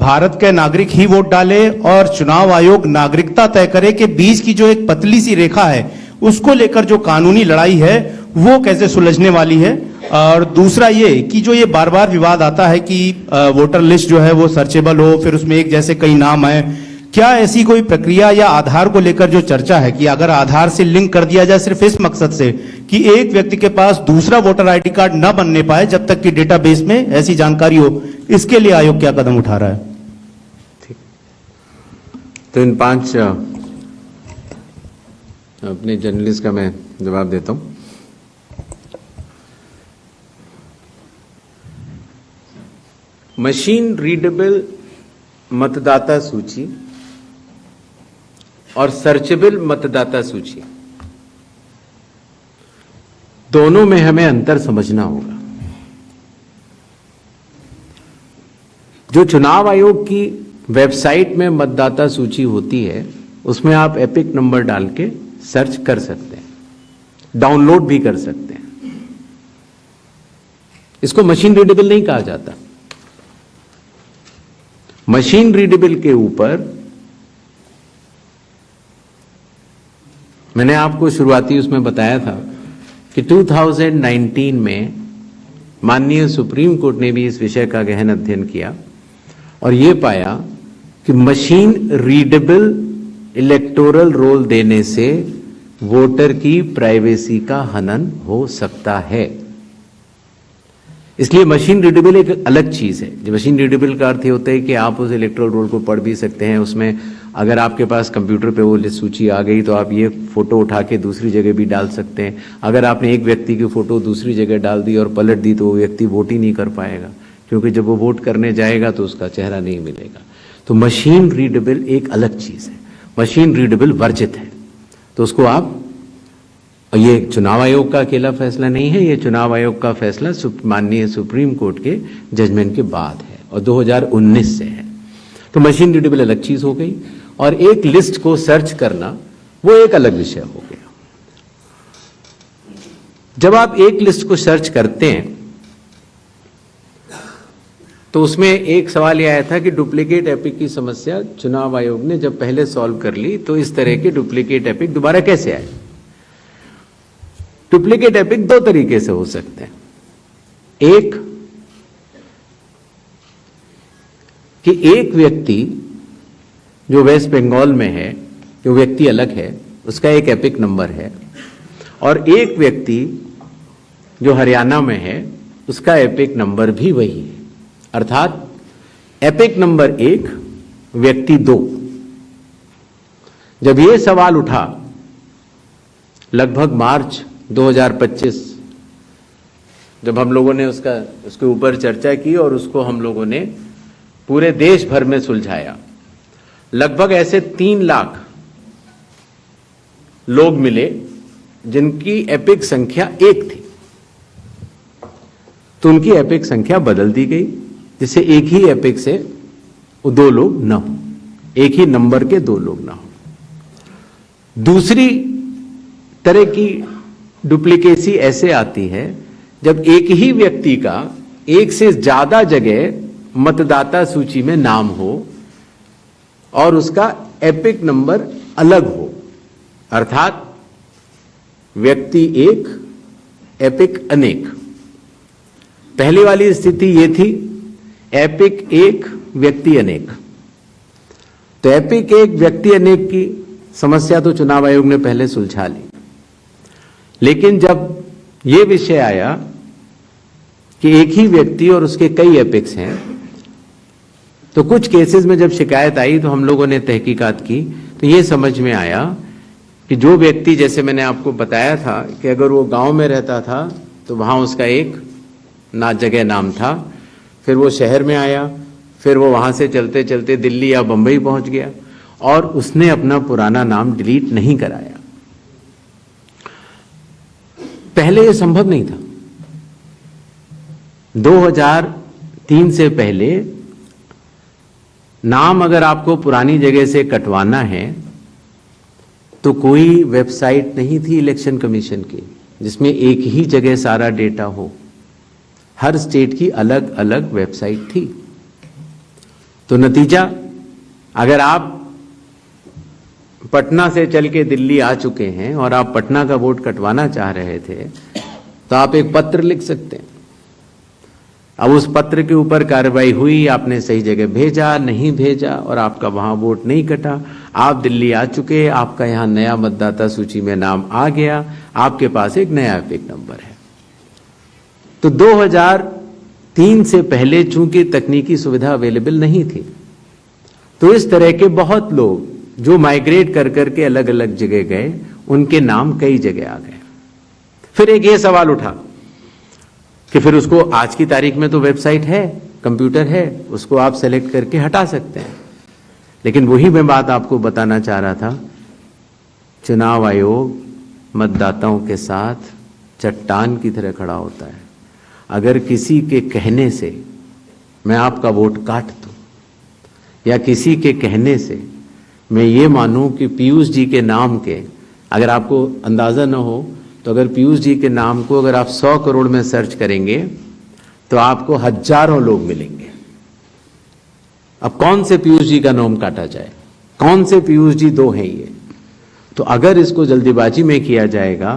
भारत के नागरिक ही वोट डाले और चुनाव आयोग नागरिकता तय करे के बीच की जो एक पतली सी रेखा है उसको लेकर जो कानूनी लड़ाई है वो कैसे सुलझने वाली है। और दूसरा ये कि जो ये बार बार विवाद आता है कि वोटर लिस्ट जो है वो सर्चेबल हो, फिर उसमें एक जैसे कई नाम है, क्या ऐसी कोई प्रक्रिया या आधार को लेकर जो चर्चा है कि अगर आधार से लिंक कर दिया जाए सिर्फ इस मकसद से कि एक व्यक्ति के पास दूसरा वोटर आईडी कार्ड न बनने पाए जब तक कि डेटाबेस में ऐसी जानकारी हो, इसके लिए आयोग क्या कदम उठा रहा है? ठीक, तो इन 5 अपने जर्नलिस्ट का मैं जवाब देता हूं। मशीन रीडेबल मतदाता सूची और सर्चेबल मतदाता सूची, दोनों में हमें अंतर समझना होगा। जो चुनाव आयोग की वेबसाइट में मतदाता सूची होती है उसमें आप एपिक नंबर डाल के सर्च कर सकते हैं, डाउनलोड भी कर सकते हैं। इसको मशीन रीडेबल नहीं कहा जाता। मशीन रीडेबल के ऊपर मैंने आपको शुरुआती उसमें बताया था कि 2019 में माननीय सुप्रीम कोर्ट ने भी इस विषय का गहन अध्ययन किया और यह पाया कि मशीन रीडेबल इलेक्टोरल रोल देने से वोटर की प्राइवेसी का हनन हो सकता है। इसलिए मशीन रीडेबल एक अलग चीज है। जो मशीन रीडेबल का अर्थ होता है कि आप उस इलेक्टोरल रोल को पढ़ भी सकते हैं, उसमें अगर आपके पास कंप्यूटर पे वो सूची आ गई तो आप ये फोटो उठा के दूसरी जगह भी डाल सकते हैं। अगर आपने एक व्यक्ति की फोटो दूसरी जगह डाल दी और पलट दी तो वो व्यक्ति वोट ही नहीं कर पाएगा, क्योंकि जब वो वोट करने जाएगा तो उसका चेहरा नहीं मिलेगा। तो मशीन रीडेबल एक अलग चीज है, मशीन रीडेबल वर्जित है। तो उसको आप, ये चुनाव आयोग का अकेला फैसला नहीं है, ये चुनाव आयोग का फैसला माननीय सुप्रीम कोर्ट के जजमेंट के बाद है और 2019 से है। तो मशीन रीडेबल अलग चीज हो गई और एक लिस्ट को सर्च करना वो एक अलग विषय हो गया। जब आप एक लिस्ट को सर्च करते हैं तो उसमें एक सवाल यह आया था कि डुप्लीकेट एपिक की समस्या चुनाव आयोग ने जब पहले सॉल्व कर ली तो इस तरह के डुप्लीकेट एपिक दोबारा कैसे आए। डुप्लीकेट एपिक 2 तरीके से हो सकते हैं। एक कि एक व्यक्ति जो वेस्ट बंगाल में है, जो व्यक्ति अलग है, उसका एक एपिक नंबर है, और एक व्यक्ति जो हरियाणा में है उसका एपिक नंबर भी वही है। अर्थात एपिक नंबर 1 व्यक्ति 2। जब यह सवाल उठा लगभग मार्च 2025, जब हम लोगों ने उसके ऊपर चर्चा की और उसको हम लोगों ने पूरे देश भर में सुलझाया, लगभग ऐसे 3 लाख लोग मिले जिनकी एपिक संख्या 1 थी। तो उनकी एपिक संख्या बदल दी गई जिससे एक ही एपिक से 2 लोग ना हो, एक ही नंबर के 2 लोग ना हो। दूसरी तरह की डुप्लीकेसी ऐसे आती है जब एक ही व्यक्ति का एक से ज्यादा जगह मतदाता सूची में नाम हो और उसका एपिक नंबर अलग हो, अर्थात व्यक्ति 1 एपिक अनेक। पहली वाली स्थिति यह थी एपिक 1 व्यक्ति अनेक। तो एपिक 1 व्यक्ति अनेक की समस्या तो चुनाव आयोग ने पहले सुलझा ली, लेकिन जब यह विषय आया कि एक ही व्यक्ति और उसके कई एपिक्स हैं, तो कुछ केसेस में जब शिकायत आई तो हम लोगों ने तहकीकात की तो यह समझ में आया कि जो व्यक्ति, जैसे मैंने आपको बताया था कि अगर वो गांव में रहता था तो वहां उसका एक जगह नाम था, फिर वो शहर में आया, फिर वो वहां से चलते चलते दिल्ली या बंबई पहुंच गया और उसने अपना पुराना नाम डिलीट नहीं कराया। पहले यह संभव नहीं था। 3 से पहले नाम अगर आपको पुरानी जगह से कटवाना है तो कोई वेबसाइट नहीं थी इलेक्शन कमीशन की जिसमें एक ही जगह सारा डेटा हो। हर स्टेट की अलग अलग वेबसाइट थी। तो नतीजा, अगर आप पटना से चल के दिल्ली आ चुके हैं और आप पटना का वोट कटवाना चाह रहे थे तो आप एक पत्र लिख सकते हैं। अब उस पत्र के ऊपर कार्रवाई हुई, आपने सही जगह भेजा, नहीं भेजा और आपका वहां वोट नहीं कटा। आप दिल्ली आ चुके, आपका यहां नया मतदाता सूची में नाम आ गया, आपके पास एक नया एपिक नंबर है। तो 2003 से पहले चूंकि तकनीकी सुविधा अवेलेबल नहीं थी तो इस तरह के बहुत लोग जो माइग्रेट कर करके अलग अलग जगह गए, उनके नाम कई जगह आ गए। फिर एक ये सवाल उठा कि फिर उसको आज की तारीख में तो वेबसाइट है, कंप्यूटर है, उसको आप सेलेक्ट करके हटा सकते हैं। लेकिन वही मैं बात आपको बताना चाह रहा था, चुनाव आयोग मतदाताओं के साथ चट्टान की तरह खड़ा होता है। अगर किसी के कहने से मैं आपका वोट काट दूं या किसी के कहने से मैं ये मानूं कि पीयूष जी के नाम के, अगर आपको अंदाजा न हो तो अगर पीयूष जी के नाम को अगर आप 100 करोड़ में सर्च करेंगे तो आपको हजारों लोग मिलेंगे। अब कौन से पीयूष जी का नाम काटा जाए, कौन से पीयूष जी 2 हैं ये? तो अगर इसको जल्दीबाजी में किया जाएगा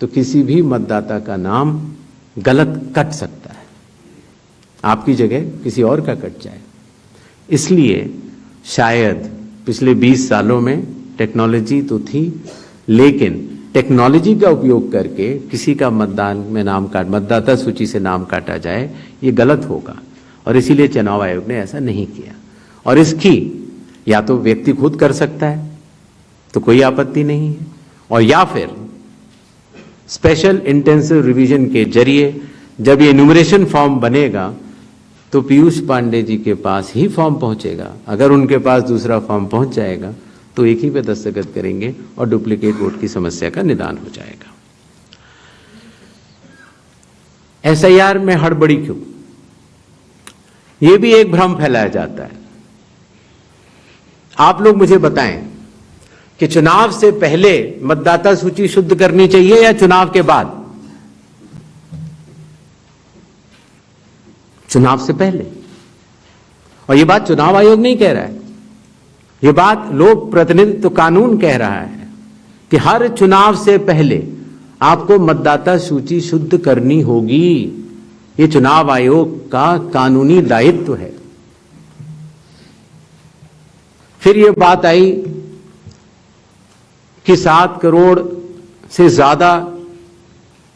तो किसी भी मतदाता का नाम गलत कट सकता है, आपकी जगह किसी और का कट जाए। इसलिए शायद पिछले 20 सालों में टेक्नोलॉजी तो थी, लेकिन टेक्नोलॉजी का उपयोग करके किसी का मतदाता सूची से नाम काटा जाए, ये गलत होगा। और इसीलिए चुनाव आयोग ने ऐसा नहीं किया। और इसकी या तो व्यक्ति खुद कर सकता है तो कोई आपत्ति नहीं है, और या फिर स्पेशल इंटेंसिव रिवीजन के जरिए जब ये एन्यूमरेशन फॉर्म बनेगा तो पीयूष पांडे जी के पास ही फॉर्म पहुंचेगा। अगर उनके पास दूसरा फॉर्म पहुंच जाएगा तो एक ही पे दस्तखत करेंगे और डुप्लीकेट वोट की समस्या का निदान हो जाएगा। एसआईआर में हड़बड़ी क्यों? यह भी एक भ्रम फैलाया जाता है। आप लोग मुझे बताएं कि चुनाव से पहले मतदाता सूची शुद्ध करनी चाहिए या चुनाव के बाद? चुनाव से पहले। और यह बात चुनाव आयोग नहीं कह रहा है, यह बात लोक प्रतिनिधित्व कानून कह रहा है कि हर चुनाव से पहले आपको मतदाता सूची शुद्ध करनी होगी। यह चुनाव आयोग का कानूनी दायित्व है। फिर यह बात आई कि 7 करोड़ से ज्यादा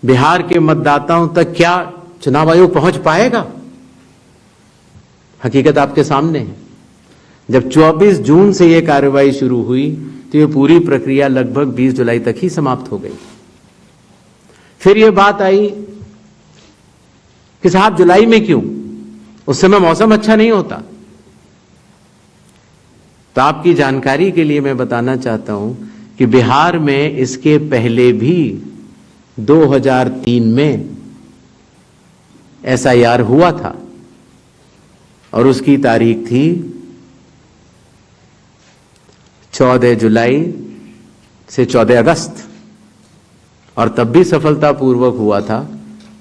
बिहार के मतदाताओं तक क्या चुनाव आयोग पहुंच पाएगा? हकीकत आपके सामने है। जब 24 जून से यह कार्रवाई शुरू हुई तो यह पूरी प्रक्रिया लगभग 20 जुलाई तक ही समाप्त हो गई। फिर यह बात आई कि साहब जुलाई में क्यों? उस समय मौसम अच्छा नहीं होता। तो आपकी जानकारी के लिए मैं बताना चाहता हूं कि बिहार में इसके पहले भी 2003 में एसआईआर हुआ था और उसकी तारीख थी 14 जुलाई से 14 अगस्त, और तब भी सफलतापूर्वक हुआ था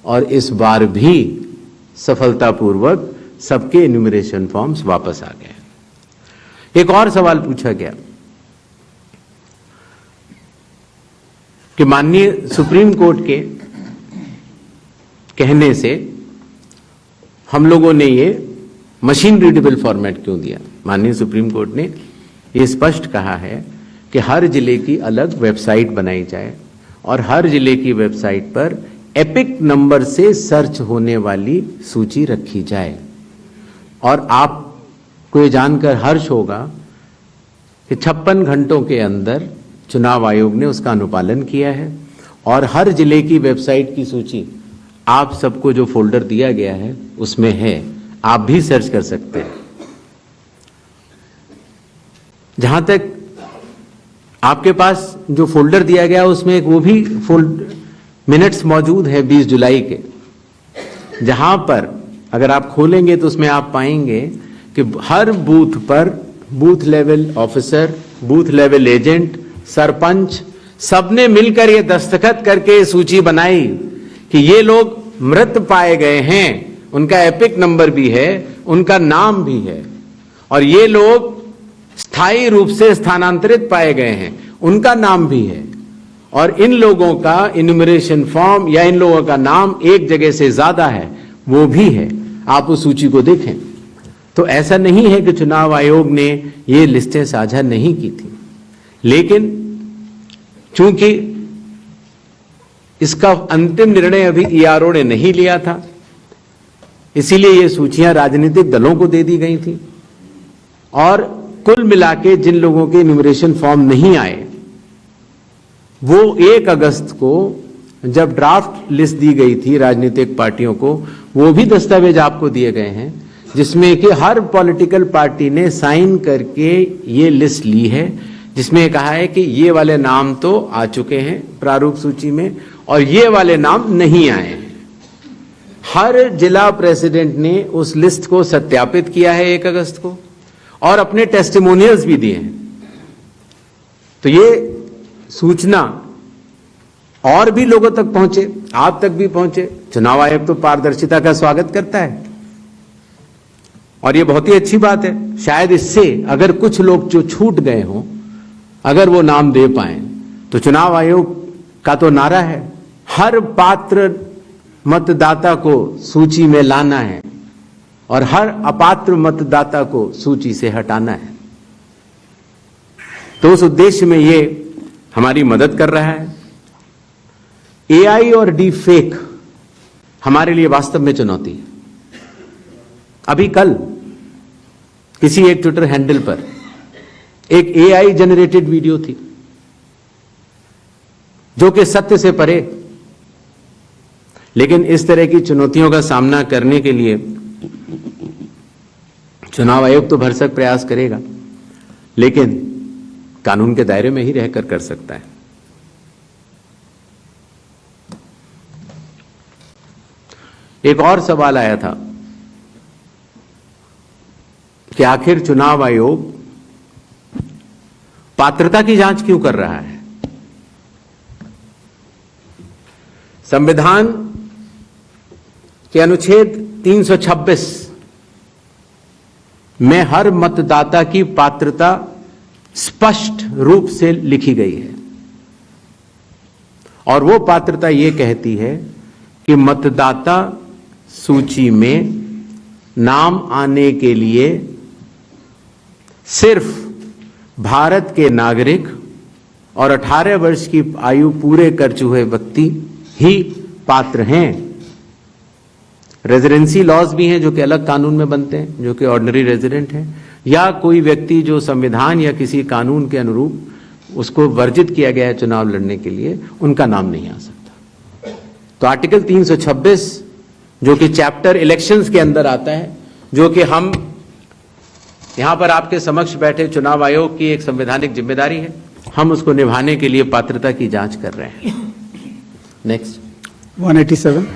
और इस बार भी सफलतापूर्वक सबके एन्यूमरेशन फॉर्म्स वापस आ गए। एक और सवाल पूछा गया कि माननीय सुप्रीम कोर्ट के कहने से हम लोगों ने ये मशीन रीडेबल फॉर्मेट क्यों दिया? माननीय सुप्रीम कोर्ट ने ये स्पष्ट कहा है कि हर जिले की अलग वेबसाइट बनाई जाए और हर जिले की वेबसाइट पर एपिक नंबर से सर्च होने वाली सूची रखी जाए। और आपको ये जानकर हर्ष होगा कि 56 घंटों के अंदर चुनाव आयोग ने उसका अनुपालन किया है और हर जिले की वेबसाइट की सूची आप सबको जो फोल्डर दिया गया है उसमें है, आप भी सर्च कर सकते हैं। जहां तक आपके पास जो फोल्डर दिया गया उसमें एक वो भी मिनट्स मौजूद है 20 जुलाई के, जहां पर अगर आप खोलेंगे तो उसमें आप पाएंगे कि हर बूथ पर booth level officer, booth level agent, sarpanch सबने मिलकर ये दस्तखत करके ये सूची बनाई कि ये लोग मृत पाए गए हैं, उनका एपिक नंबर भी है, उनका नाम भी है, और ये लोग स्थायी रूप से स्थानांतरित पाए गए हैं, उनका नाम भी है, और इन लोगों का इन्यूमरेशन फॉर्म या इन लोगों का नाम एक जगह से ज्यादा है, वो भी है। आप उस सूची को देखें तो ऐसा नहीं है कि चुनाव आयोग ने ये लिस्टें साझा नहीं की थी, लेकिन चूंकि इसका अंतिम निर्णय अभी ईआरओ ने नहीं लिया था, इसीलिए ये सूचियां राजनीतिक दलों को दे दी गई थी, और कुल मिलाके जिन लोगों के इन्यूमरेशन फॉर्म नहीं आए वो 1 अगस्त को जब ड्राफ्ट लिस्ट दी गई थी राजनीतिक पार्टियों को, वो भी दस्तावेज आपको दिए गए हैं जिसमें कि हर पॉलिटिकल पार्टी ने साइन करके ये लिस्ट ली है, जिसमें कहा है कि ये वाले नाम तो आ चुके हैं प्रारूप सूची में और ये वाले नाम नहीं आए हैं। हर जिला प्रेसिडेंट ने उस लिस्ट को सत्यापित किया है 1 अगस्त को और अपने टेस्टिमोनियल्स भी दिए हैं। तो ये सूचना और भी लोगों तक पहुंचे, आप तक भी पहुंचे। चुनाव आयोग तो पारदर्शिता का स्वागत करता है और ये बहुत ही अच्छी बात है। शायद इससे अगर कुछ लोग जो छूट गए हों, अगर वो नाम दे पाए, तो चुनाव आयोग का तो नारा है हर पात्र मतदाता को सूची में लाना है और हर अपात्र मतदाता को सूची से हटाना है। तो उस उद्देश्य में ये हमारी मदद कर रहा है। एआई और डी फेक हमारे लिए वास्तव में चुनौती है। अभी कल किसी एक ट्विटर हैंडल पर एक एआई जनरेटेड वीडियो थी जो कि सत्य से परे, लेकिन इस तरह की चुनौतियों का सामना करने के लिए चुनाव आयोग तो भरसक प्रयास करेगा, लेकिन कानून के दायरे में ही रहकर कर सकता है। एक और सवाल आया था कि आखिर चुनाव आयोग पात्रता की जांच क्यों कर रहा है। संविधान के अनुच्छेद 326 में हर मतदाता की पात्रता स्पष्ट रूप से लिखी गई है और वो पात्रता ये कहती है कि मतदाता सूची में नाम आने के लिए सिर्फ भारत के नागरिक और 18 वर्ष की आयु पूरे कर चुके व्यक्ति ही पात्र हैं। रेजिडेंसी लॉज भी हैं जो कि अलग कानून में बनते हैं, जो कि ऑर्डिनरी रेजिडेंट हैं, या कोई व्यक्ति जो संविधान या किसी कानून के अनुरूप उसको वर्जित किया गया है चुनाव लड़ने के लिए, उनका नाम नहीं आ सकता। तो आर्टिकल 326 जो कि चैप्टर इलेक्शंस के अंदर आता है, जो कि हम यहां पर आपके समक्ष बैठे चुनाव आयोग की एक संवैधानिक जिम्मेदारी है, हम उसको निभाने के लिए पात्रता की जांच कर रहे हैं। Next 187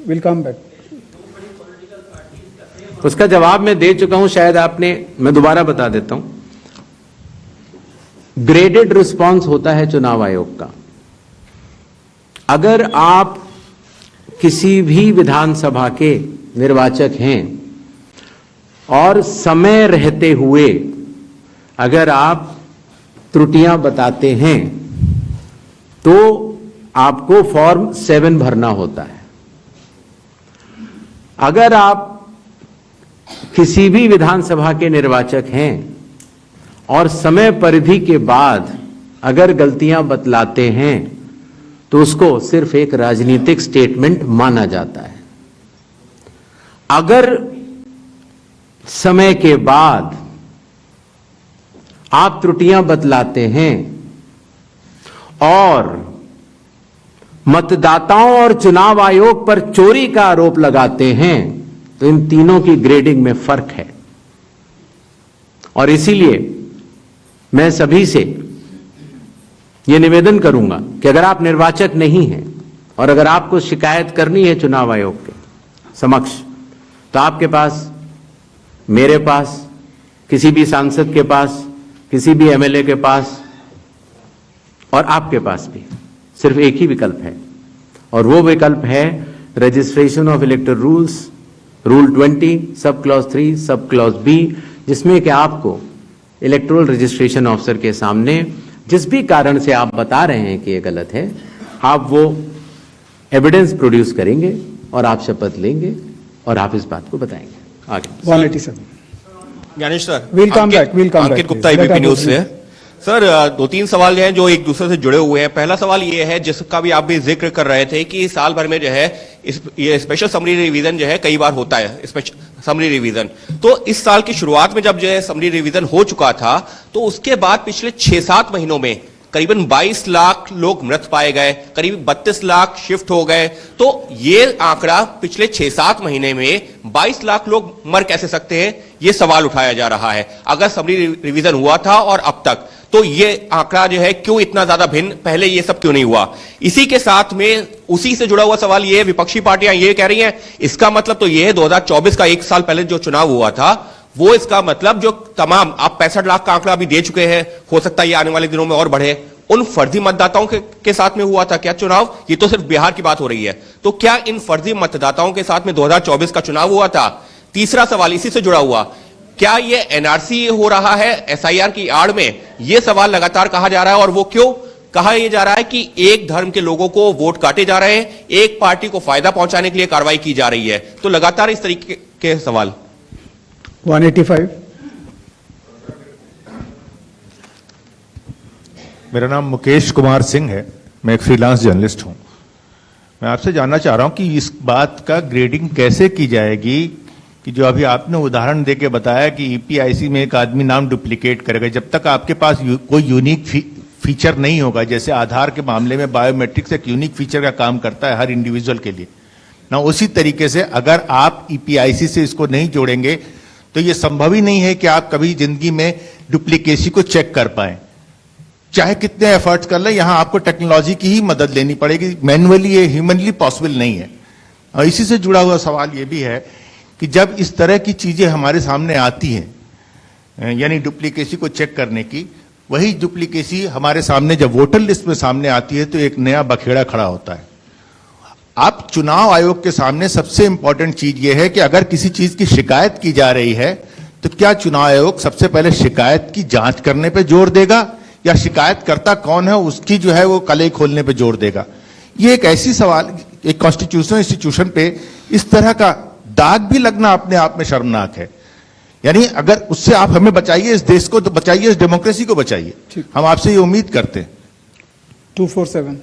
will come back. उसका जवाब मैं दे चुका हूं, शायद आपने, मैं दोबारा बता देता हूं। ग्रेडेड रिस्पांस होता है चुनाव आयोग का। अगर आप किसी भी विधानसभा के निर्वाचक हैं और समय रहते हुए अगर आप त्रुटियां बताते हैं तो आपको फॉर्म 7 भरना होता है। अगर आप किसी भी विधानसभा के निर्वाचक हैं और समय परिधि के बाद अगर गलतियां बतलाते हैं तो उसको सिर्फ एक राजनीतिक स्टेटमेंट माना जाता है। अगर समय के बाद आप त्रुटियां बतलाते हैं और मतदाताओं और चुनाव आयोग पर चोरी का आरोप लगाते हैं तो इन तीनों की ग्रेडिंग में फर्क है। और इसीलिए मैं सभी से यह निवेदन करूंगा कि अगर आप निर्वाचक नहीं हैं और अगर आपको शिकायत करनी है चुनाव आयोग के समक्ष, तो आपके पास, मेरे पास, किसी भी सांसद के पास, किसी भी एमएलए के पास और आपके पास भी सिर्फ एक ही विकल्प है, और वो विकल्प है registration of electoral rules, rule 20 sub clause 3 sub clause B, जिसमें कि आपको इलेक्टोरल रजिस्ट्रेशन ऑफिसर के सामने जिस भी कारण से आप बता रहे हैं कि ये गलत है, आप वो एविडेंस प्रोड्यूस करेंगे और आप शपथ लेंगे और आप इस बात को बताएंगे आगे। 187. Gyanesh sir, We'll come back. Ankit Gupta ABP news से। सर, दो तीन सवाल हैं जो एक दूसरे से जुड़े हुए हैं। पहला सवाल ये है, जिसका भी आप भी जिक्र कर रहे थे कि साल भर में जो है ये स्पेशल समरी रिवीजन जो है कई बार होता है, स्पेशल समरी रिवीजन। तो इस साल की शुरुआत में जब जो है समरी रिवीजन हो चुका था, तो उसके बाद पिछले 6-7 महीनों में करीबन 22 लाख लोग मृत पाए गए, करीब 32 लाख शिफ्ट हो गए। तो ये आंकड़ा पिछले 6-7 महीने में 22 लाख लोग मर कैसे सकते हैं, ये सवाल उठाया जा रहा है। अगर समरी रिवीजन हुआ था और अब तक, तो ये आंकड़ा जो है क्यों इतना ज्यादा भिन्न, पहले ये सब क्यों नहीं हुआ? इसी के साथ में उसी से जुड़ा हुआ सवाल ये है, विपक्षी पार्टियां ये कह रही हैं, इसका मतलब तो ये है 2024 का 1 साल पहले जो चुनाव हुआ था, वो इसका मतलब जो तमाम, आप 65 लाख का आंकड़ा अभी दे चुके हैं, हो सकता है ये आने वाले दिनों में और बढ़े, उन फर्जी मतदाताओं के साथ में हुआ था क्या चुनाव? ये तो सिर्फ बिहार की बात हो रही है, तो क्या इन फर्जी मतदाताओं के साथ में 2024 का चुनाव हुआ था? तीसरा सवाल इसी से जुड़ा हुआ, क्या ये एनआरसी हो रहा है एसआईआर की आड़ में? ये सवाल लगातार कहा जा रहा है, और वो क्यों कहा यह जा रहा है कि एक धर्म के लोगों को वोट काटे जा रहे हैं, एक पार्टी को फायदा पहुंचाने के लिए कार्रवाई की जा रही है। तो लगातार इस तरीके के सवाल। 185. मेरा नाम मुकेश कुमार सिंह है, मैं एक फ्रीलांस जर्नलिस्ट हूं। मैं आपसे जानना चाह रहा हूं कि इस बात का ग्रेडिंग कैसे की जाएगी कि जो अभी आपने उदाहरण देके बताया कि ईपीआईसी में एक आदमी नाम डुप्लीकेट करेगा, जब तक आपके पास कोई यूनिक फीचर नहीं होगा, जैसे आधार के मामले में बायोमेट्रिक्स एक यूनिक फीचर का काम करता है हर इंडिविजुअल के लिए ना, उसी तरीके से अगर आप ईपीआईसी से इसको नहीं जोड़ेंगे तो ये संभव ही नहीं है कि आप कभी जिंदगी में डुप्लीकेसी को चेक कर पाए, चाहे कितने एफर्ट्स कर ले। यहां आपको टेक्नोलॉजी की ही मदद लेनी पड़ेगी, मैनुअली ये ह्यूमनली पॉसिबल नहीं है। और इसी से जुड़ा हुआ सवाल ये भी है कि जब इस तरह की चीजें हमारे सामने आती हैं, यानी डुप्लीकेसी को चेक करने की, वही डुप्लीकेसी हमारे सामने जब वोटर लिस्ट में सामने आती है तो एक नया बखेड़ा खड़ा होता है। आप चुनाव आयोग के सामने सबसे इंपॉर्टेंट चीज यह है कि अगर किसी चीज की शिकायत की जा रही है तो क्या चुनाव आयोग सबसे पहले शिकायत की जांच करने पर जोर देगा या शिकायतकर्ता कौन है उसकी जो है वो कलई खोलने पर जोर देगा? ये एक ऐसी सवाल, एक कॉन्स्टिट्यूशनल इंस्टीट्यूशन पे इस तरह का दाग भी लगना अपने आप में शर्मनाक है। यानी अगर उससे आप हमें बचाइए, इस देश को तो बचाइए, इस डेमोक्रेसी को बचाइए, हम आपसे ये उम्मीद करते हैं। 247.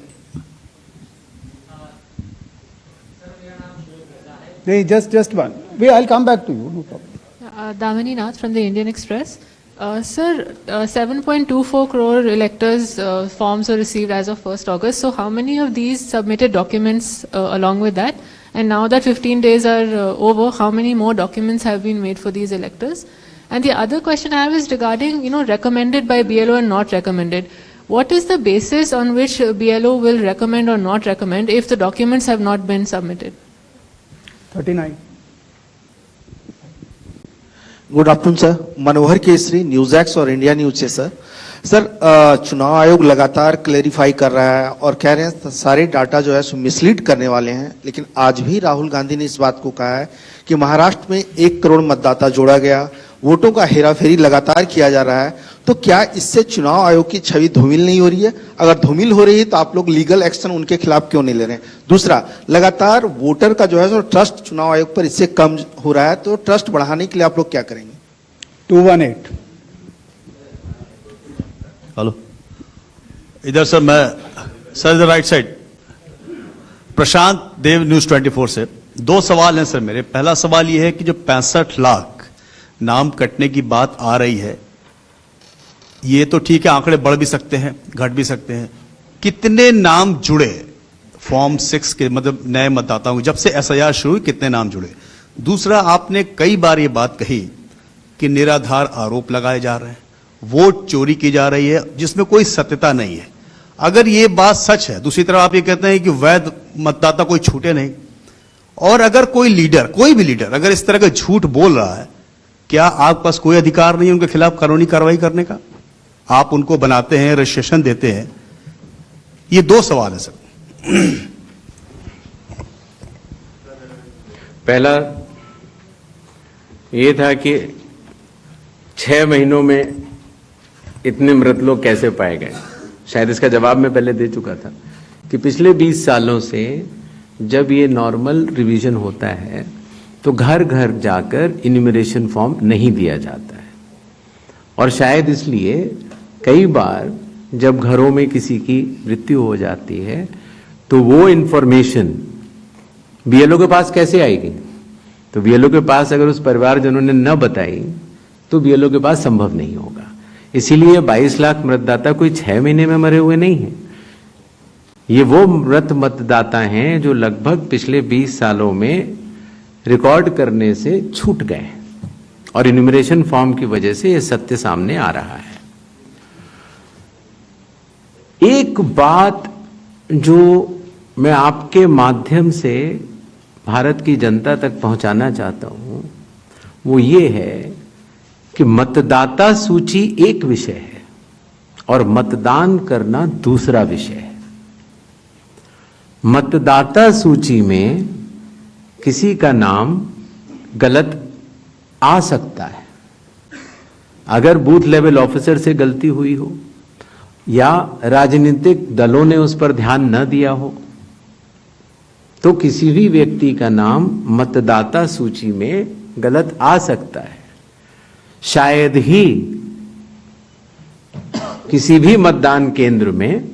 नहीं, just one. I'll come back to you. No problem. Damini Nath from the Indian Express. Sir, 7.24 crore electors forms were received as of 1st August. So how many of these submitted documents along with that? And now that 15 days are over, how many more documents have been made for these electors? And the other question I have is regarding, recommended by BLO and not recommended. What is the basis on which BLO will recommend or not recommend if the documents have not been submitted? 39. Good afternoon sir, Manohar Kesari, news x और इंडिया न्यूज से। सर, चुनाव आयोग लगातार क्लेरिफाई कर रहा है और कह रहे हैं सारे डाटा जो है सो मिसलीड करने वाले हैं, लेकिन आज भी राहुल गांधी ने इस बात को कहा है कि महाराष्ट्र में 1 करोड़ मतदाता जोड़ा गया, वोटों का हेराफेरी लगातार किया जा रहा है। तो क्या इससे चुनाव आयोग की छवि धूमिल नहीं हो रही है? अगर धूमिल हो रही है तो आप लोग लीगल एक्शन उनके खिलाफ क्यों नहीं ले रहे हैं? दूसरा, लगातार वोटर का जो है सो ट्रस्ट चुनाव आयोग पर इससे कम हो रहा है, तो ट्रस्ट बढ़ाने के लिए आप लोग क्या करेंगे? 218. हेलो, इधर सर, मैं सर इधर राइट साइड, प्रशांत देव, न्यूज 24 से। 2 सवाल हैं सर मेरे। पहला सवाल यह है कि जो 65 लाख नाम कटने की बात आ रही है, ये तो ठीक है, आंकड़े बढ़ भी सकते हैं, घट भी सकते हैं। कितने नाम जुड़े फॉर्म 6 के, मतलब नए मतदाताओं, जब से एसआईआर शुरू हुई कितने नाम जुड़े? दूसरा, आपने कई बार ये बात कही कि निराधार आरोप लगाए जा रहे हैं, वोट चोरी की जा रही है जिसमें कोई सत्यता नहीं है। अगर ये बात सच है, दूसरी तरफ आप ये कहते हैं कि वैध मतदाता कोई छूटे नहीं। और अगर कोई लीडर, कोई भी लीडर अगर इस तरह का झूठ बोल रहा है, क्या आपके पास कोई अधिकार नहीं है उनके खिलाफ कानूनी कार्रवाई करने का? आप उनको बनाते हैं, रजिस्ट्रेशन देते हैं। ये दो सवाल है सर। पहला ये था कि 6 महीनों में इतने मृत लोग कैसे पाए गए। शायद इसका जवाब मैं पहले दे चुका था कि पिछले 20 सालों से जब ये नॉर्मल रिवीजन होता है तो घर घर जाकर इन्यूमरेशन फॉर्म नहीं दिया जाता है, और शायद इसलिए कई बार जब घरों में किसी की मृत्यु हो जाती है तो वो इंफॉर्मेशन बीएलओ के पास कैसे आएगी? तो बीएलओ के पास अगर उस परिवारजनों ने न बताई तो बीएलओ के पास संभव नहीं होगा। इसीलिए 22 लाख मतदाता कोई 6 महीने में मरे हुए नहीं हैं। ये वो मृत मतदाता हैं जो लगभग पिछले 20 सालों में रिकॉर्ड करने से छूट गए, और इन्यूमरेशन फॉर्म की वजह से ये सत्य सामने आ रहा है। एक बात जो मैं आपके माध्यम से भारत की जनता तक पहुंचाना चाहता हूं वो ये है कि मतदाता सूची एक विषय है और मतदान करना दूसरा विषय है। मतदाता सूची में किसी का नाम गलत आ सकता है, अगर बूथ लेवल ऑफिसर से गलती हुई हो या राजनीतिक दलों ने उस पर ध्यान न दिया हो, तो किसी भी व्यक्ति का नाम मतदाता सूची में गलत आ सकता है। शायद ही किसी भी मतदान केंद्र में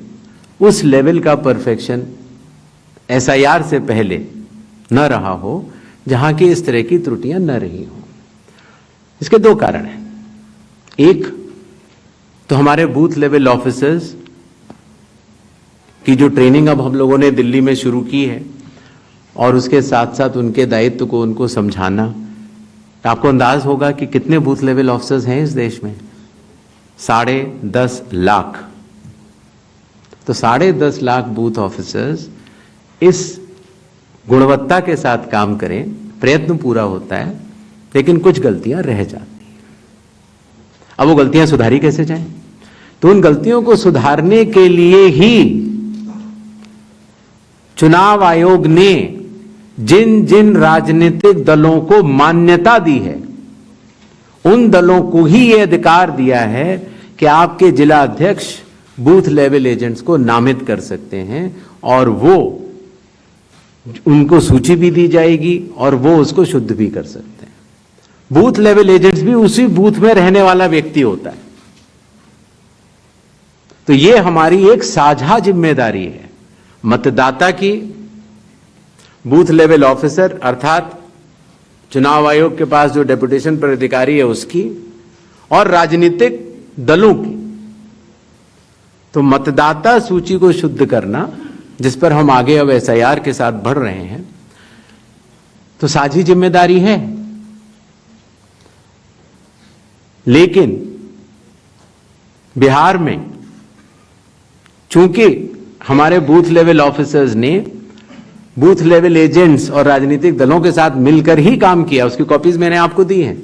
उस लेवल का परफेक्शन एसआईआर से पहले न रहा हो जहां की इस तरह की त्रुटियां न रही हो। इसके दो कारण हैं। एक तो हमारे बूथ लेवल ऑफिसर्स की जो ट्रेनिंग अब हम लोगों ने दिल्ली में शुरू की है, और उसके साथ साथ उनके दायित्व को उनको समझाना। आपको अंदाज होगा कि कितने बूथ लेवल ऑफिसर्स हैं इस देश में? 10.5 लाख। तो 10.5 लाख बूथ ऑफिसर्स इस गुणवत्ता के साथ काम करें, प्रयत्न पूरा होता है, लेकिन कुछ गलतियां रह जाती हैं। अब वो गलतियां सुधारी कैसे जाएं? तो उन गलतियों को सुधारने के लिए ही चुनाव आयोग ने जिन जिन राजनीतिक दलों को मान्यता दी है उन दलों को ही यह अधिकार दिया है कि आपके जिला अध्यक्ष बूथ लेवल एजेंट्स को नामित कर सकते हैं, और वो उनको सूची भी दी जाएगी और वो उसको शुद्ध भी कर सकते हैं। बूथ लेवल एजेंट्स भी उसी बूथ में रहने वाला व्यक्ति होता है। तो ये हमारी एक साझा जिम्मेदारी है, मतदाता की, बूथ लेवल ऑफिसर अर्थात चुनाव आयोग के पास जो डेपुटेशन पर अधिकारी है उसकी, और राजनीतिक दलों की। तो मतदाता सूची को शुद्ध करना, जिस पर हम आगे अब एसआईआर के साथ बढ़ रहे हैं, तो साझी जिम्मेदारी है। लेकिन बिहार में चूंकि हमारे बूथ लेवल ऑफिसर्स ने बूथ लेवल एजेंट्स और राजनीतिक दलों के साथ मिलकर ही काम किया, उसकी कॉपीज मैंने आपको दी हैं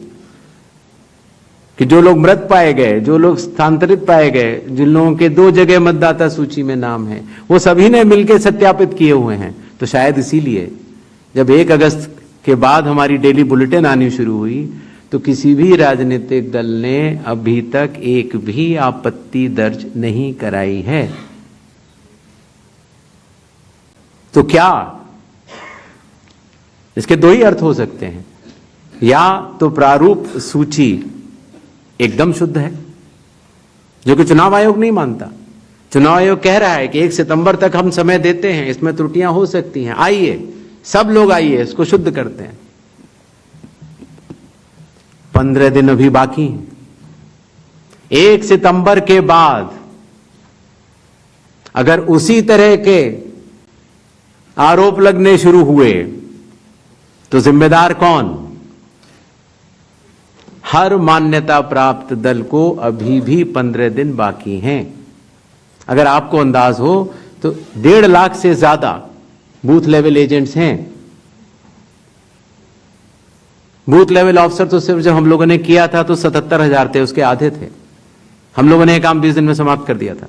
कि जो लोग मृत पाए गए, जो लोग स्थानांतरित पाए गए, जिन लोगों के 2 जगह मतदाता सूची में नाम है, वो सभी ने मिलकर सत्यापित किए हुए हैं। तो शायद इसीलिए जब 1 अगस्त के बाद हमारी डेली बुलेटिन आनी शुरू हुई तो किसी भी राजनीतिक दल ने अभी तक एक भी आपत्ति दर्ज नहीं कराई है। तो क्या इसके 2 ही अर्थ हो सकते हैं? या तो प्रारूप सूची एकदम शुद्ध है, जो कि चुनाव आयोग नहीं मानता। चुनाव आयोग कह रहा है कि 1 सितंबर तक हम समय देते हैं, इसमें त्रुटियां हो सकती हैं, आइए सब लोग आइए इसको शुद्ध करते हैं। 15 दिन अभी बाकी हैं। 1 सितंबर के बाद अगर उसी तरह के आरोप लगने शुरू हुए तो जिम्मेदार कौन? हर मान्यता प्राप्त दल को अभी भी 15 दिन बाकी हैं। अगर आपको अंदाज हो तो 1.5 लाख से ज्यादा बूथ लेवल एजेंट्स हैं। बूथ लेवल ऑफिसर तो सिर्फ जब हम लोगों ने किया था तो 77,000 थे, उसके आधे थे। हम लोगों ने ये काम 20 दिन में समाप्त कर दिया था।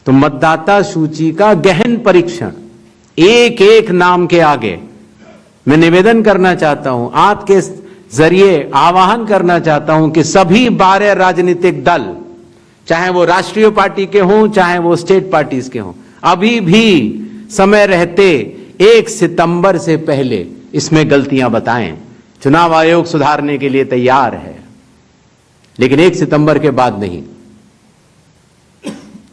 तो मतदाता सूची का गहन परीक्षण एक एक नाम के आगे मैं निवेदन करना चाहता हूं, आपके जरिए आह्वान करना चाहता हूं कि सभी 12 राजनीतिक दल, चाहे वो राष्ट्रीय पार्टी के हों चाहे वो स्टेट पार्टीज के हों, अभी भी समय रहते 1 सितंबर से पहले इसमें गलतियां बताएं। चुनाव आयोग सुधारने के लिए तैयार है, लेकिन 1 सितंबर के बाद नहीं,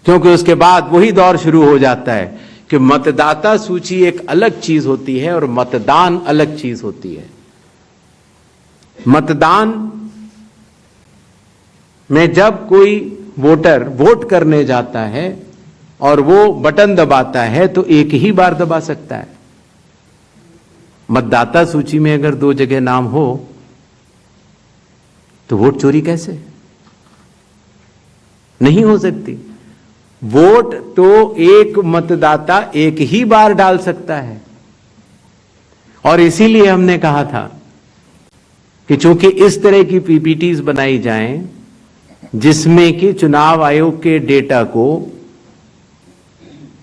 क्योंकि उसके बाद वही दौर शुरू हो जाता है कि मतदाता सूची एक अलग चीज होती है और मतदान अलग चीज होती है। मतदान में जब कोई वोटर वोट करने जाता है और वो बटन दबाता है तो एक ही बार दबा सकता है। मतदाता सूची में अगर 2 जगह नाम हो तो वोट चोरी कैसे? नहीं हो सकती। वोट तो एक मतदाता एक ही बार डाल सकता है, और इसीलिए हमने कहा था कि चूंकि इस तरह की पीपीटीज बनाई जाएं जिसमें कि चुनाव आयोग के डेटा को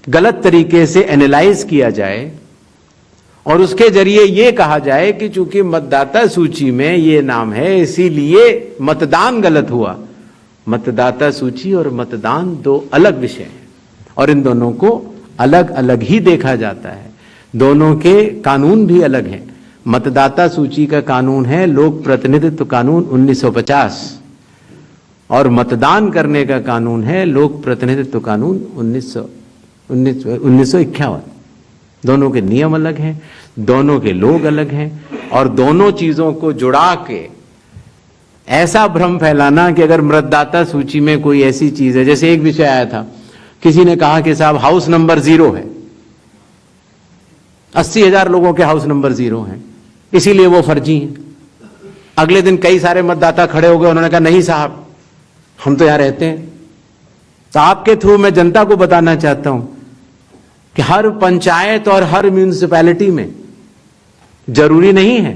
गलत तरीके से एनालाइज किया जाए और उसके जरिए यह कहा जाए कि चूंकि मतदाता सूची में ये नाम है इसीलिए मतदान गलत हुआ। मतदाता सूची और मतदान 2 अलग विषय हैं और इन दोनों को अलग अलग ही देखा जाता है। दोनों के कानून भी अलग हैं। मतदाता सूची का कानून है लोक प्रतिनिधित्व कानून 1950 और मतदान करने का कानून है लोक प्रतिनिधित्व कानून 1951। दोनों के नियम अलग हैं, दोनों के लोग अलग हैं, और दोनों चीजों को जुड़ा के ऐसा भ्रम फैलाना कि अगर मतदाता सूची में कोई ऐसी चीज है, जैसे एक विषय आया था, किसी ने कहा कि साहब हाउस नंबर 0 है, 80,000 लोगों के हाउस नंबर 0 हैं, इसीलिए वो फर्जी हैं। अगले दिन कई सारे मतदाता खड़े हो गए, उन्होंने कहा नहीं साहब हम तो यहां रहते हैं। तो आपके थ्रू मैं जनता को बताना चाहता हूं कि हर पंचायत और हर म्यूनिसिपैलिटी में जरूरी नहीं है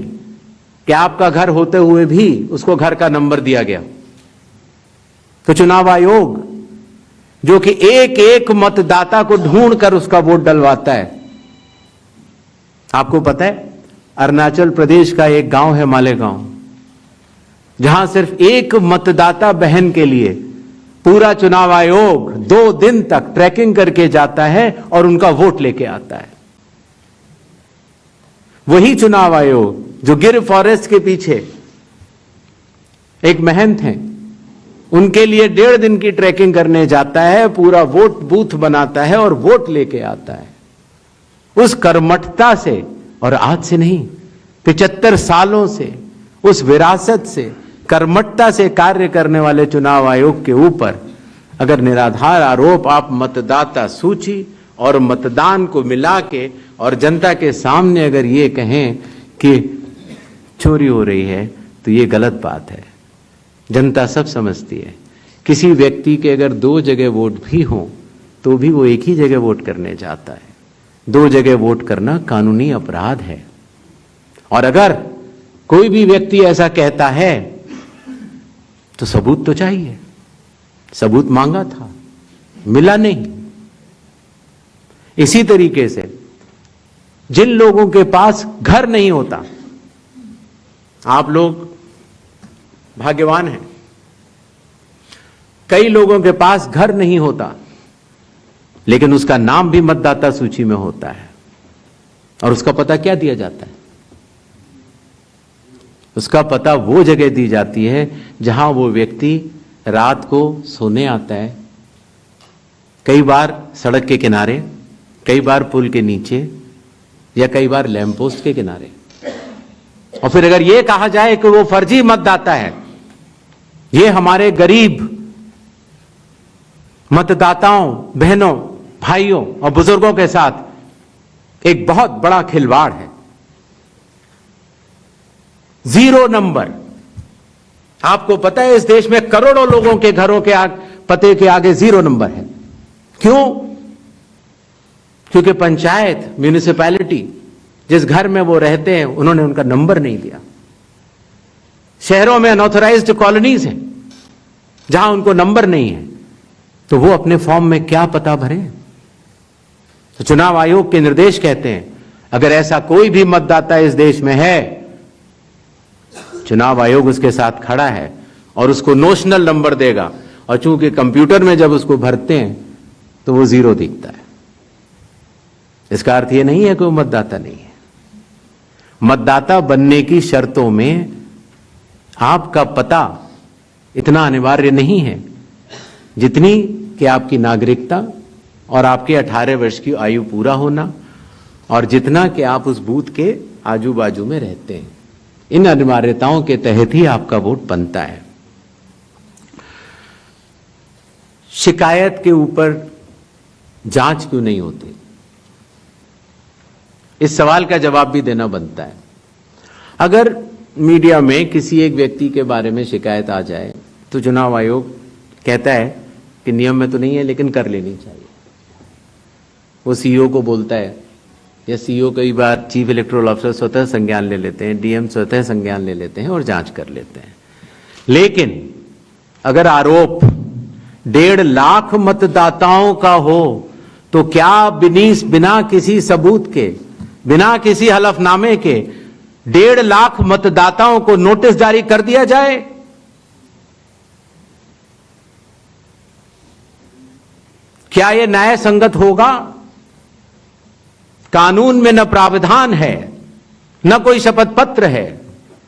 कि आपका घर होते हुए भी उसको घर का नंबर दिया गया। तो चुनाव आयोग जो कि एक एक मतदाता को ढूंढ कर उसका वोट डलवाता है। आपको पता है अरुणाचल प्रदेश का एक गांव है मालेगांव, जहां सिर्फ एक मतदाता बहन के लिए पूरा चुनाव आयोग 2 दिन तक ट्रैकिंग करके जाता है और उनका वोट लेके आता है। वही चुनाव आयोग जो गिर फॉरेस्ट के पीछे एक महंत हैं, उनके लिए 1.5 दिन की ट्रैकिंग करने जाता है, पूरा वोट बूथ बनाता है और वोट लेके आता है। उस कर्मठता से, और आज से नहीं 75 सालों से उस विरासत से, कर्मठता से कार्य करने वाले चुनाव आयोग के ऊपर अगर निराधार आरोप आप मतदाता सूची और मतदान को मिला के और जनता के सामने अगर ये कहें कि चोरी हो रही है तो ये गलत बात है। जनता सब समझती है। किसी व्यक्ति के अगर 2 जगह वोट भी हो तो भी वो एक ही जगह वोट करने जाता है। 2 जगह वोट करना कानूनी अपराध है। और अगर कोई भी व्यक्ति ऐसा कहता है तो सबूत तो चाहिए। सबूत मांगा था, मिला नहीं। इसी तरीके से जिन लोगों के पास घर नहीं होता, आप लोग भाग्यवान हैं, कई लोगों के पास घर नहीं होता लेकिन उसका नाम भी मतदाता सूची में होता है। और उसका पता क्या दिया जाता है? उसका पता वो जगह दी जाती है जहां वो व्यक्ति रात को सोने आता है, कई बार सड़क के किनारे, कई बार पुल के नीचे, या कई बार लैंप पोस्ट के किनारे। और फिर अगर यह कहा जाए कि वो फर्जी मतदाता है, ये हमारे गरीब मतदाताओं, बहनों, भाइयों और बुजुर्गों के साथ एक बहुत बड़ा खिलवाड़ है। 0 नंबर। आपको पता है इस देश में करोड़ों लोगों के घरों के पते के आगे 0 नंबर है। क्यों? क्योंकि पंचायत, म्यूनिसिपैलिटी, जिस घर में वो रहते हैं, उन्होंने उनका नंबर नहीं दिया। शहरों में अनऑथराइज्ड कॉलोनीज हैं जहां उनको नंबर नहीं है, तो वो अपने फॉर्म में क्या पता भरें? तो चुनाव आयोग के निर्देश कहते हैं, अगर ऐसा कोई भी मतदाता इस देश में है, चुनाव आयोग उसके साथ खड़ा है और उसको नोशनल नंबर देगा। और चूंकि कंप्यूटर में जब उसको भरते हैं तो वो 0 दिखता है। इसका अर्थ ये नहीं है कि वो मतदाता नहीं है। मतदाता बनने की शर्तों में आपका पता इतना अनिवार्य नहीं है जितनी कि आपकी नागरिकता और आपके 18 वर्ष की आयु पूरा होना, और जितना कि आप उस बूथ के आजू बाजू में रहते हैं। इन अनिवार्यताओं के तहत ही आपका वोट बनता है। शिकायत के ऊपर जांच क्यों नहीं होती, इस सवाल का जवाब भी देना बनता है। अगर मीडिया में किसी एक व्यक्ति के बारे में शिकायत आ जाए तो चुनाव आयोग कहता है कि नियम में तो नहीं है लेकिन कर लेनी चाहिए। वो सीईओ को बोलता है, या सीईओ कई बार चीफ इलेक्टोरल ऑफिसर स्वतः संज्ञान ले लेते हैं, डीएम स्वतः संज्ञान ले लेते हैं और जांच कर लेते हैं। लेकिन अगर आरोप 1.5 लाख मतदाताओं का हो तो क्या बिना किसी सबूत के, बिना किसी हलफनामे के 1.5 लाख मतदाताओं को नोटिस जारी कर दिया जाए? क्या यह न्याय संगत होगा? कानून में न प्रावधान है, न कोई शपथ पत्र है,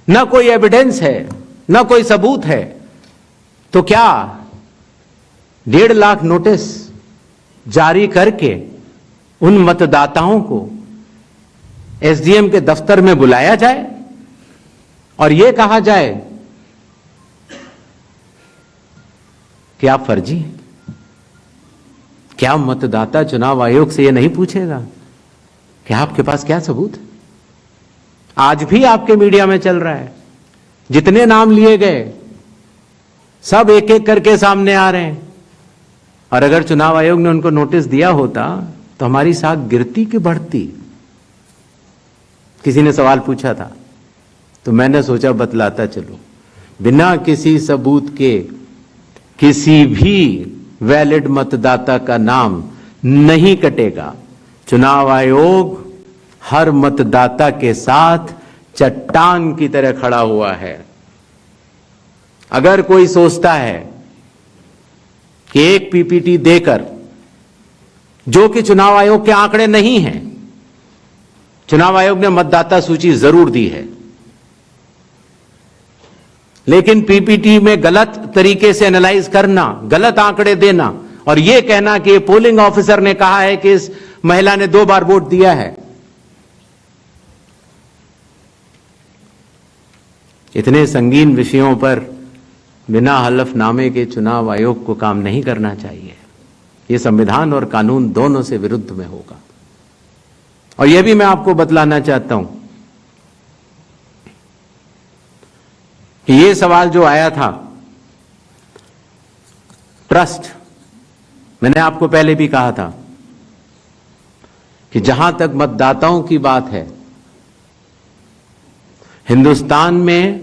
न कोई एविडेंस है, न कोई सबूत है, तो क्या 1.5 लाख नोटिस जारी करके उन मतदाताओं को एसडीएम के दफ्तर में बुलाया जाए और यह कहा जाए कि आप फर्जी हैं? क्या मतदाता चुनाव आयोग से यह नहीं पूछेगा कि आपके पास क्या सबूत है? आज भी आपके मीडिया में चल रहा है, जितने नाम लिए गए सब एक एक करके सामने आ रहे हैं। और अगर चुनाव आयोग ने उनको नोटिस दिया होता तो हमारी साख गिरती कि बढ़ती? किसी ने सवाल पूछा था तो मैंने सोचा बतलाता चलो। बिना किसी सबूत के किसी भी वैलिड मतदाता का नाम नहीं कटेगा। चुनाव आयोग हर मतदाता के साथ चट्टान की तरह खड़ा हुआ है। अगर कोई सोचता है कि एक पीपीटी देकर, जो कि चुनाव आयोग के आंकड़े नहीं हैं, चुनाव आयोग ने मतदाता सूची जरूर दी है, लेकिन पीपीटी में गलत तरीके से एनालाइज करना, गलत आंकड़े देना और यह कहना कि पोलिंग ऑफिसर ने कहा है कि इस महिला ने 2 बार वोट दिया है, इतने संगीन विषयों पर बिना हलफनामे के चुनाव आयोग को काम नहीं करना चाहिए। यह संविधान और कानून दोनों से विरुद्ध में होगा। और यह भी मैं आपको बतलाना चाहता हूं कि यह सवाल जो आया था ट्रस्ट, मैंने आपको पहले भी कहा था कि जहां तक मतदाताओं की बात है, हिंदुस्तान में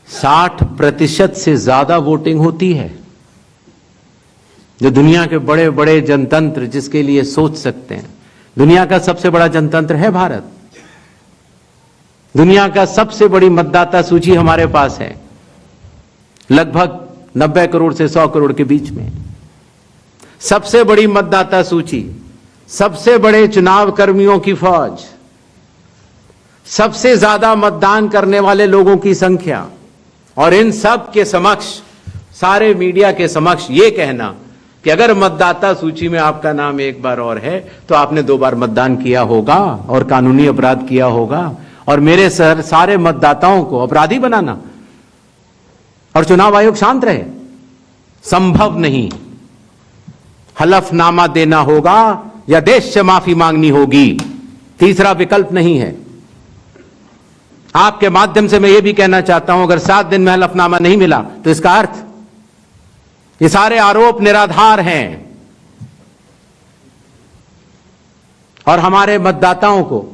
60% से ज्यादा वोटिंग होती है। जो दुनिया के बड़े बड़े जनतंत्र जिसके लिए सोच सकते हैं, दुनिया का सबसे बड़ा जनतंत्र है भारत। दुनिया का सबसे बड़ी मतदाता सूची हमारे पास है, लगभग 90 करोड़ से 100 करोड़ के बीच में। सबसे बड़ी मतदाता सूची, सबसे बड़े चुनाव कर्मियों की फौज, सबसे ज्यादा मतदान करने वाले लोगों की संख्या, और इन सब के समक्ष, सारे मीडिया के समक्ष यह कहना कि अगर मतदाता सूची में आपका नाम एक बार और है तो आपने 2 बार मतदान किया होगा और कानूनी अपराध किया होगा, और मेरे सारे मतदाताओं को अपराधी बनाना और चुनाव आयोग शांत रहे, संभव नहीं। हलफनामा देना होगा या देश से माफी मांगनी होगी, तीसरा विकल्प नहीं है। आपके माध्यम से मैं यह भी कहना चाहता हूं, अगर 7 दिन में हलफनामा नहीं मिला तो इसका अर्थ ये सारे आरोप निराधार हैं। और हमारे मतदाताओं को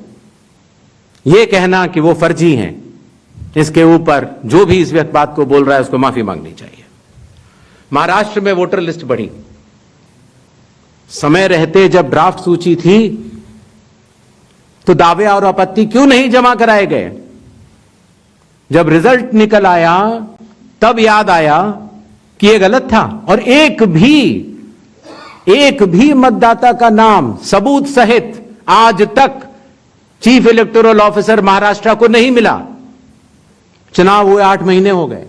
यह कहना कि वो फर्जी हैं, इसके ऊपर जो भी इस व्यक्त बात को बोल रहा है उसको माफी मांगनी चाहिए। महाराष्ट्र में वोटर लिस्ट बढ़ी, समय रहते जब ड्राफ्ट सूची थी तो दावे और आपत्ति क्यों नहीं जमा कराए गए? जब रिजल्ट निकल आया तब याद आया कि यह गलत था, और एक भी मतदाता का नाम सबूत सहित आज तक चीफ इलेक्टोरल ऑफिसर महाराष्ट्र को नहीं मिला। चुनाव हुए 8 महीने हो गए।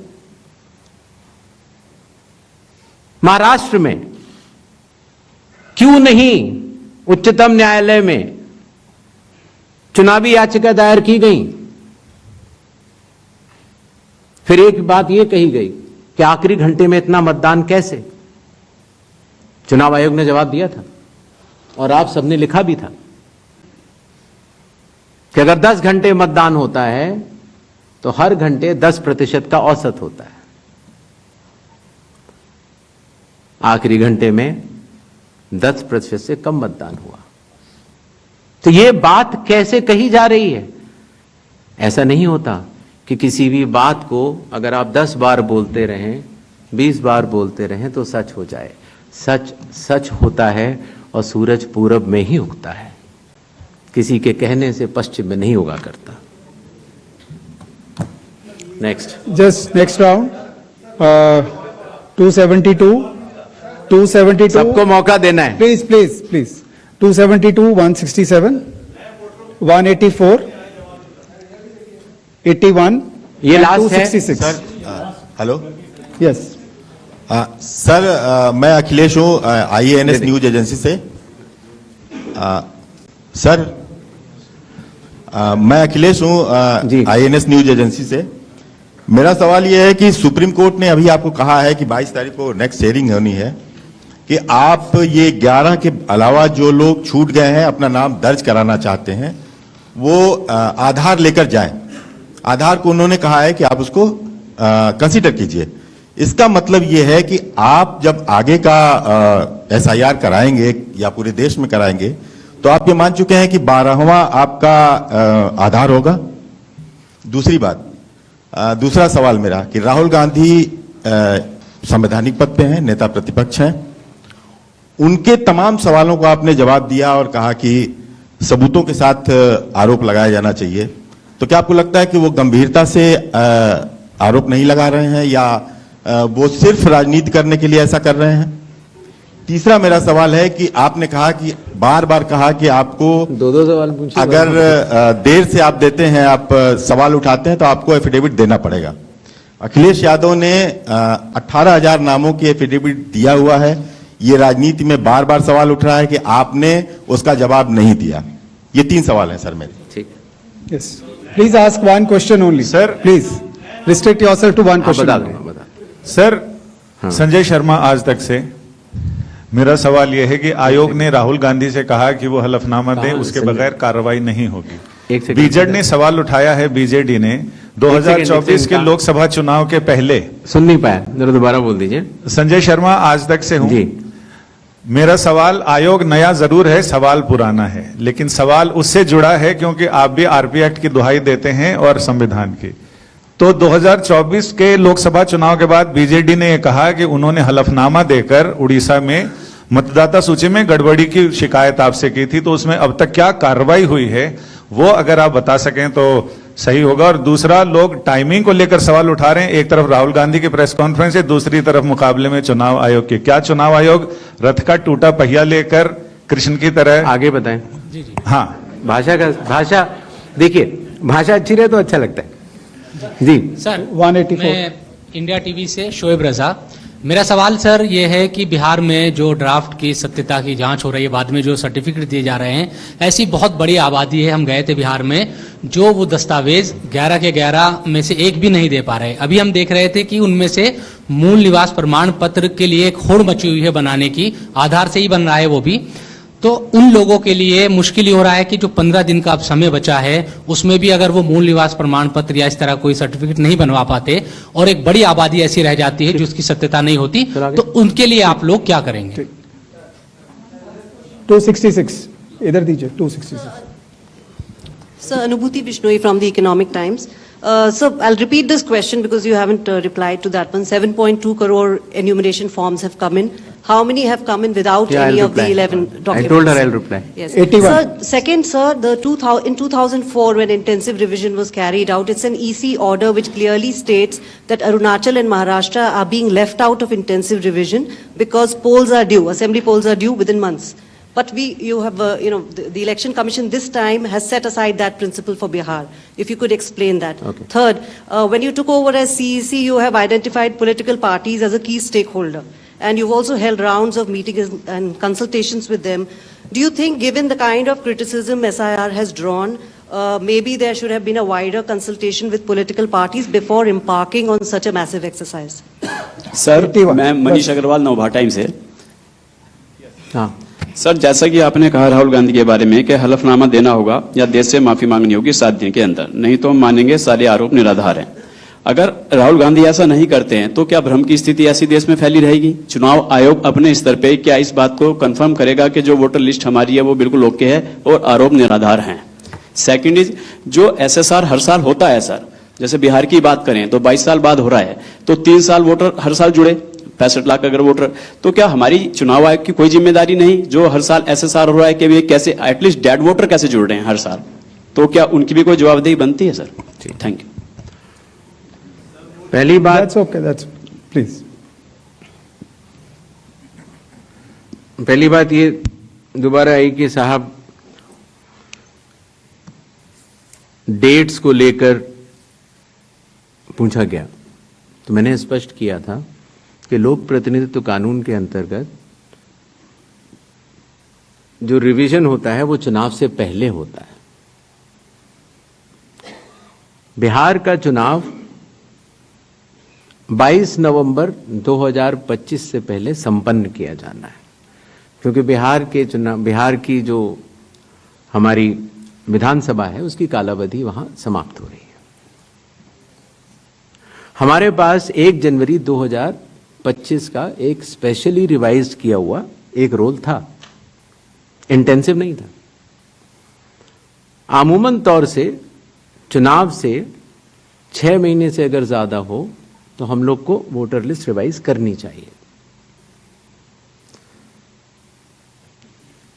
महाराष्ट्र में क्यों नहीं उच्चतम न्यायालय में चुनावी याचिका दायर की गई? फिर एक बात यह कही गई कि आखिरी घंटे में इतना मतदान कैसे? चुनाव आयोग ने जवाब दिया था और आप सबने लिखा भी था कि अगर 10 घंटे मतदान होता है तो हर घंटे 10% का औसत होता है। आखिरी घंटे में 10% से कम मतदान हुआ। तो यह बात कैसे कही जा रही है? ऐसा नहीं होता कि किसी भी बात को अगर आप 10 बार बोलते रहें, 20 बार बोलते रहें तो सच हो जाए। सच सच होता है और सूरज पूरब में ही उगता है, किसी के कहने से पश्चिम में नहीं उगा करता। नेक्स्ट, जस्ट नेक्स्ट राउंड 272 सबको मौका देना है। प्लीज प्लीज प्लीज 272, 167, 184, 81, ये लास्ट है 266। हेलो, यस सर, मैं अखिलेश हूँ IANS न्यूज एजेंसी से। सर, मैं अखिलेश हूँ IANS न्यूज एजेंसी से। मेरा सवाल यह है कि सुप्रीम कोर्ट ने अभी आपको कहा है कि 22 तारीख को नेक्स्ट हियरिंग होनी है कि आप ये 11 के अलावा जो लोग छूट गए हैं अपना नाम दर्ज कराना चाहते हैं वो आधार लेकर जाएं। आधार को उन्होंने कहा है कि आप उसको कंसीडर कीजिए। इसका मतलब ये है कि आप जब आगे का SIR कराएंगे या पूरे देश में कराएंगे तो आप ये मान चुके हैं कि 12वां आपका आधार होगा। दूसरी बात, दूसरा सवाल मेरा कि राहुल गांधी संवैधानिक पद पे हैं, नेता प्रतिपक्ष हैं, उनके तमाम सवालों को आपने जवाब दिया और कहा कि सबूतों के साथ आरोप लगाया जाना चाहिए। तो क्या आपको लगता है कि वो गंभीरता से आरोप नहीं लगा रहे हैं या वो सिर्फ राजनीति करने के लिए ऐसा कर रहे हैं? तीसरा मेरा सवाल है कि आपने कहा कि बार बार कहा कि आपको दो सवाल पूछिए। अगर देर से आप देते हैं, आप सवाल उठाते हैं तो आपको एफिडेविट देना पड़ेगा। अखिलेश यादव ने 18,000 नामों की एफिडेविट दिया हुआ है। ये राजनीति में बार बार सवाल उठ रहा है कि आपने उसका जवाब नहीं दिया। ये 3 सवाल हैं सर मेरे। ठीक, yes, please ask one question only sir, please restrict yourself to one question. Sir, Sanjay Sharma Aaj Tak से। मेरा सवाल यह है कि आयोग ने राहुल गांधी से कहा कि वो हलफनामा दें, उसके बगैर कार्रवाई नहीं होगी। बीजेड ने सवाल उठाया है, बीजेडी ने 2024 के लोकसभा चुनाव के पहले। सुन नहीं पाया, जरा दोबारा बोल दीजिए। संजय शर्मा आज तक से हूं। मेरा सवाल, आयोग नया जरूर है, सवाल पुराना है, लेकिन सवाल उससे जुड़ा है क्योंकि आप भी RP एक्ट की दुहाई देते हैं और संविधान की। तो 2024 के लोकसभा चुनाव के बाद बीजेडी ने यह कहा कि उन्होंने हलफनामा देकर उड़ीसा में मतदाता सूची में गड़बड़ी की शिकायत आपसे की थी। तो उसमें अब तक क्या कार्रवाई हुई है वो अगर आप बता सकें तो सही होगा। और दूसरा, लोग टाइमिंग को लेकर सवाल उठा रहे हैं। एक तरफ राहुल गांधी की प्रेस कॉन्फ्रेंस है, दूसरी तरफ मुकाबले में चुनाव आयोग की। क्या चुनाव आयोग रथ का टूटा पहिया लेकर कृष्ण की तरह? आगे बताएं। जी। हाँ, भाषा देखिए, भाषा अच्छी रहे तो अच्छा लगता है जी। सर, 184 मैं इंडिया टीवी से शोएब रजा। मेरा सवाल सर ये है कि बिहार में जो ड्राफ्ट की सत्यता की जांच हो रही है, बाद में जो सर्टिफिकेट दिए जा रहे हैं, ऐसी बहुत बड़ी आबादी है, हम गए थे बिहार में, जो वो दस्तावेज 11 के 11 में से एक भी नहीं दे पा रहे। अभी हम देख रहे थे कि उनमें से मूल निवास प्रमाण पत्र के लिए एक होड़ मची हुई है बनाने की, आधार से ही बन रहा है वो भी। तो उन लोगों के लिए मुश्किल ही हो रहा है कि जो 15 दिन का अब समय बचा है उसमें भी अगर वो मूल निवास प्रमाण पत्र या इस तरह कोई सर्टिफिकेट नहीं बनवा पाते और एक बड़ी आबादी ऐसी रह जाती है जिसकी सत्यता नहीं होती, तो उनके लिए आप लोग क्या करेंगे? 266 इधर दीजिए 266. Sir, Anubhuti Bishnoi from the Economic Times. So I'll repeat this question because you haven't replied to that one. 7.2 crore enumeration forms have come in. How many have come in without any I'll of the reply. 11 documents? I told her I'll reply. Yes. 81. Sir, second, sir, in 2004 when intensive revision was carried out, it's an EC order which clearly states that Arunachal and Maharashtra are being left out of intensive revision because polls are due, assembly polls are due within months. But you have, the Election Commission this time has set aside that principle for Bihar. If you could explain that. Okay. Third, when you took over as CEC, you have identified political parties as a key stakeholder. And you've also held rounds of meetings and consultations with them. Do you think, given the kind of criticism SIR has drawn, maybe there should have been a wider consultation with political parties before embarking on such a massive exercise? Sir मैं मनीष अग्रवाल नवभा टाइम से। हाँ सर, जैसा कि आपने कहा राहुल गांधी के बारे में कि हलफनामा देना होगा या देश से माफी मांगनी होगी 7 दिन के अंदर, नहीं तो हम मानेंगे सारे आरोप निराधार हैं। अगर राहुल गांधी ऐसा नहीं करते हैं तो क्या भ्रम की स्थिति ऐसी देश में फैली रहेगी? चुनाव आयोग अपने स्तर पे क्या इस बात को कंफर्म करेगा कि जो वोटर लिस्ट हमारी है वो बिल्कुल ओके है और आरोप निराधार हैं? सेकंड इज, जो एसएसआर हर साल होता है सर, जैसे बिहार की बात करें तो 22 साल बाद हो रहा है, तो 3 साल वोटर हर साल जुड़े, 65 लाख अगर वोटर, तो क्या हमारी चुनाव आयोग की कोई जिम्मेदारी नहीं जो हर साल एसएसआर हो रहा है कि वे कैसे एटलीस्ट डेड वोटर कैसे जुड़ रहे हैं हर साल, तो क्या उनकी भी कोई जवाबदेही बनती है सर? Thank you. पहली बात, That's okay, that's, please. पहली बात ये दोबारा आई कि साहब डेट्स को लेकर पूछा गया, तो मैंने स्पष्ट किया था कि लोक प्रतिनिधित्व कानून के अंतर्गत जो रिवीजन होता है वो चुनाव से पहले होता है। बिहार का चुनाव 22 नवंबर 2025 से पहले संपन्न किया जाना है, क्योंकि बिहार की जो हमारी विधानसभा है उसकी कालावधि वहां समाप्त हो रही है। हमारे पास 1 जनवरी 2025 का एक स्पेशली रिवाइज किया हुआ एक रोल था, इंटेंसिव नहीं था। आमूमन तौर से चुनाव से 6 महीने से अगर ज्यादा हो तो हम लोग को वोटर लिस्ट रिवाइज करनी चाहिए।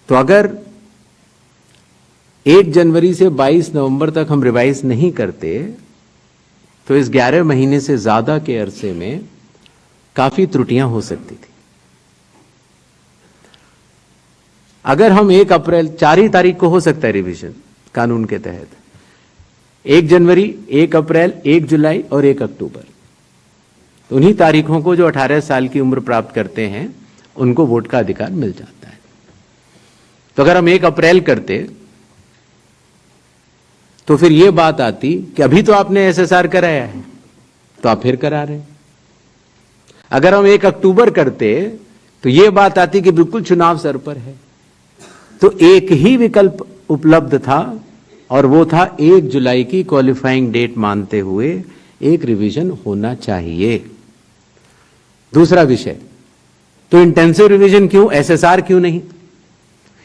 तो अगर 1 जनवरी से 22 नवंबर तक हम रिवाइज नहीं करते तो इस 11 महीने से ज्यादा के अरसे में काफी त्रुटियां हो सकती थी। अगर हम 1 अप्रैल 4 ही तारीख को हो सकता है रिवीजन कानून के तहत, 1 जनवरी, 1 अप्रैल, 1 जुलाई और 1 अक्टूबर, तो उन्हीं तारीखों को जो 18 साल की उम्र प्राप्त करते हैं उनको वोट का अधिकार मिल जाता है। तो अगर हम 1 अप्रैल करते तो फिर यह बात आती कि अभी तो आपने एसएसआर कराया है तो आप फिर करा रहे हैं। अगर हम 1 अक्टूबर करते तो यह बात आती कि बिल्कुल चुनाव सर पर है। तो एक ही विकल्प उपलब्ध था और वो था 1 जुलाई की क्वालिफाइंग डेट मानते हुए एक रिवीजन होना चाहिए। दूसरा विषय, तो इंटेंसिव रिवीजन क्यों, एसएसआर क्यों नहीं?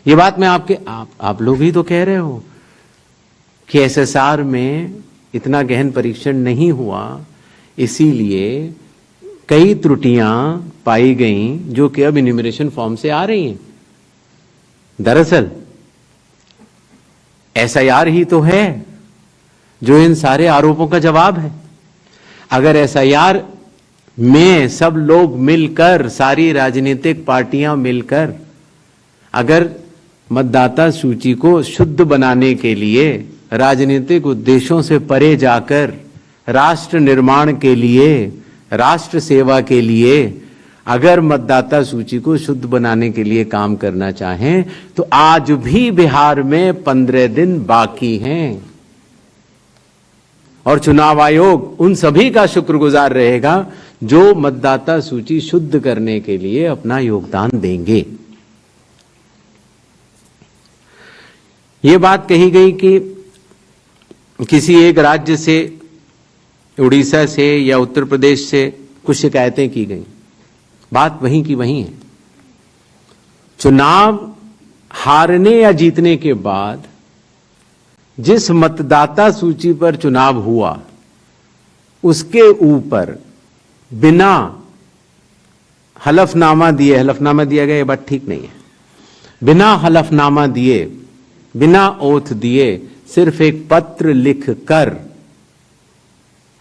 ये बात मैं आप लोग ही तो कह रहे हो कि एसएसआर में इतना गहन परीक्षण नहीं हुआ, इसीलिए कई त्रुटियां पाई गईं जो कि अब इन्यूमरेशन फॉर्म से आ रही हैं। दरअसल एसआईआर ही तो है जो इन सारे आरोपों का जवाब है। अगर एसआईआर में सब लोग मिलकर, सारी राजनीतिक पार्टियां मिलकर अगर मतदाता सूची को शुद्ध बनाने के लिए, राजनीतिक उद्देश्यों से परे जाकर राष्ट्र निर्माण के लिए, राष्ट्र सेवा के लिए अगर मतदाता सूची को शुद्ध बनाने के लिए काम करना चाहें तो आज भी बिहार में 15 दिन बाकी हैं और चुनाव आयोग उन सभी का शुक्रगुजार रहेगा जो मतदाता सूची शुद्ध करने के लिए अपना योगदान देंगे। ये बात कही गई कि किसी एक राज्य से, उड़ीसा से या उत्तर प्रदेश से कुछ शिकायतें की गई। बात वहीं की वहीं है। चुनाव हारने या जीतने के बाद जिस मतदाता सूची पर चुनाव हुआ उसके ऊपर बिना हलफनामा दिए, हलफनामा दिया गया ये बात ठीक नहीं है, बिना हलफनामा दिए, बिना ओथ दिए, सिर्फ एक पत्र लिखकर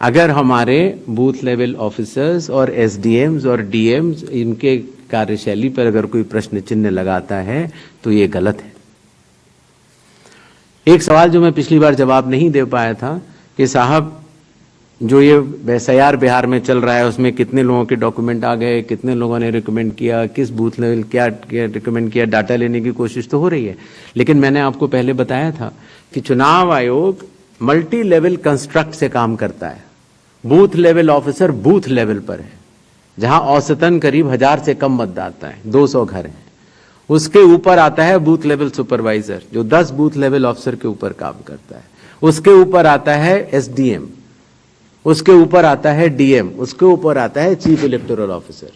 अगर हमारे बूथ लेवल ऑफिसर्स और एसडीएम्स और डीएम्स इनके कार्यशैली पर अगर कोई प्रश्न चिन्ह लगाता है तो ये गलत है। एक सवाल जो मैं पिछली बार जवाब नहीं दे पाया था कि साहब जो ये एसआईआर बिहार में चल रहा है उसमें कितने लोगों के डॉक्यूमेंट आ गए, कितने लोगों ने रिकमेंड किया, किस बूथ लेवल क्या रिकमेंड किया, डाटा लेने की कोशिश तो हो रही है, लेकिन मैंने आपको पहले बताया था कि चुनाव आयोग मल्टी लेवल कंस्ट्रक्ट से काम करता है। Booth level officer booth level पर है, जहां औसतन करीब 1000 से कम मतदाता है, 200 घर हैं। उसके ऊपर आता है बूथ लेवल सुपरवाइजर जो 10 बूथ लेवल ऑफिसर के ऊपर काम करता है। उसके ऊपर आता है एसडीएम, उसके ऊपर आता है डीएम, उसके ऊपर आता है चीफ इलेक्टोरल ऑफिसर,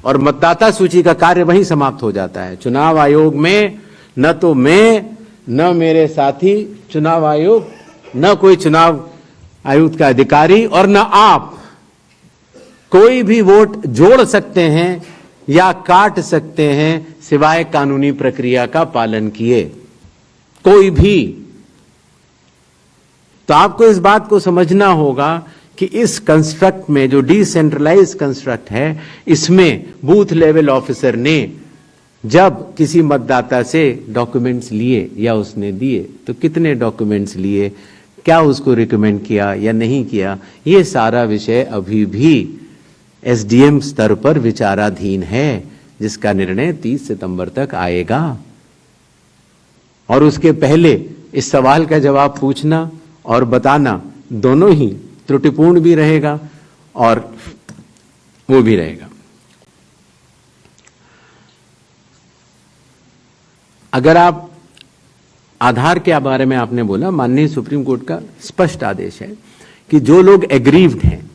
और मतदाता सूची का कार्य वहीं समाप्त हो जाता है। चुनाव आयोग में न तो मैं, न मेरे साथी चुनाव आयोग, न कोई चुनाव आयुक्त का अधिकारी और न आप कोई भी वोट जोड़ सकते हैं या काट सकते हैं सिवाय कानूनी प्रक्रिया का पालन किए, कोई भी। तो आपको इस बात को समझना होगा कि इस कंस्ट्रक्ट में जो डिसेंट्रलाइज कंस्ट्रक्ट है, इसमें बूथ लेवल ऑफिसर ने जब किसी मतदाता से डॉक्यूमेंट्स लिए या उसने दिए तो कितने डॉक्यूमेंट्स लिए, क्या उसको रिकमेंड किया या नहीं किया, ये सारा विषय अभी भी एसडीएम स्तर पर विचाराधीन है, जिसका निर्णय 30 सितंबर तक आएगा। और उसके पहले इस सवाल का जवाब पूछना और बताना दोनों ही त्रुटिपूर्ण भी रहेगा और वो भी रहेगा। अगर आप आधार के बारे में आपने बोला, माननीय सुप्रीम कोर्ट का स्पष्ट आदेश है कि जो लोग एग्रीव्ड हैं,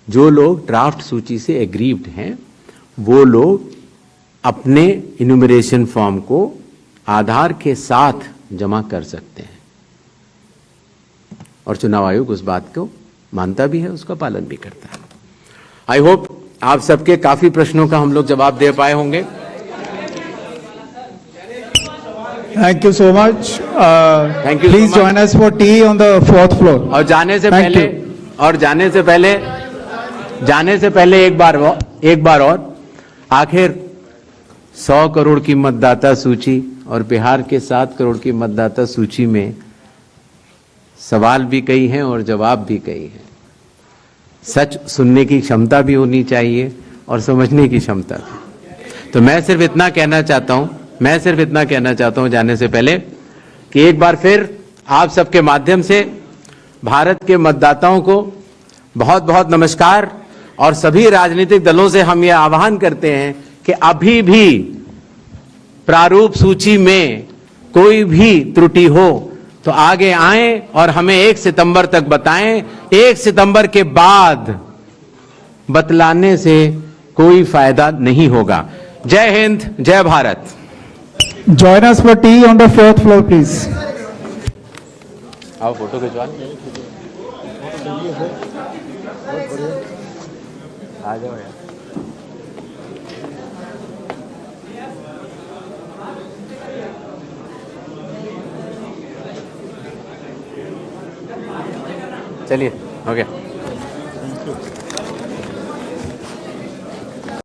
जो लोग ड्राफ्ट सूची से एग्रीव्ड हैं, वो लोग अपने इन्यूमरेशन फॉर्म को आधार के साथ जमा कर सकते हैं और चुनाव आयोग उस बात को मानता भी है, उसका पालन भी करता है। आई होप आप सबके काफी प्रश्नों का हम लोग जवाब दे पाए होंगे। Thank you so much. Thank you. Please join us for tea on the 4th floor. और जाने से पहले एक बार और आखिर 100 करोड़ की मतदाता सूची और बिहार के 7 करोड़ की मतदाता सूची में सवाल भी कई हैं और जवाब भी कई हैं। सच सुनने की क्षमता भी होनी चाहिए और समझने की क्षमता भी। तो मैं सिर्फ इतना कहना चाहता हूं जाने से पहले कि एक बार फिर आप सबके माध्यम से भारत के मतदाताओं को बहुत बहुत नमस्कार। और सभी राजनीतिक दलों से हम यह आह्वान करते हैं कि अभी भी प्रारूप सूची में कोई भी त्रुटि हो तो आगे आएं और हमें 1 सितंबर तक बताएं। 1 सितंबर के बाद बतलाने से कोई फायदा नहीं होगा। जय हिंद, जय Bharat. Join us for tea on the 4th floor, please. आओ फोटो खिंचवा आ जाओ यार। चलिए, हो गया।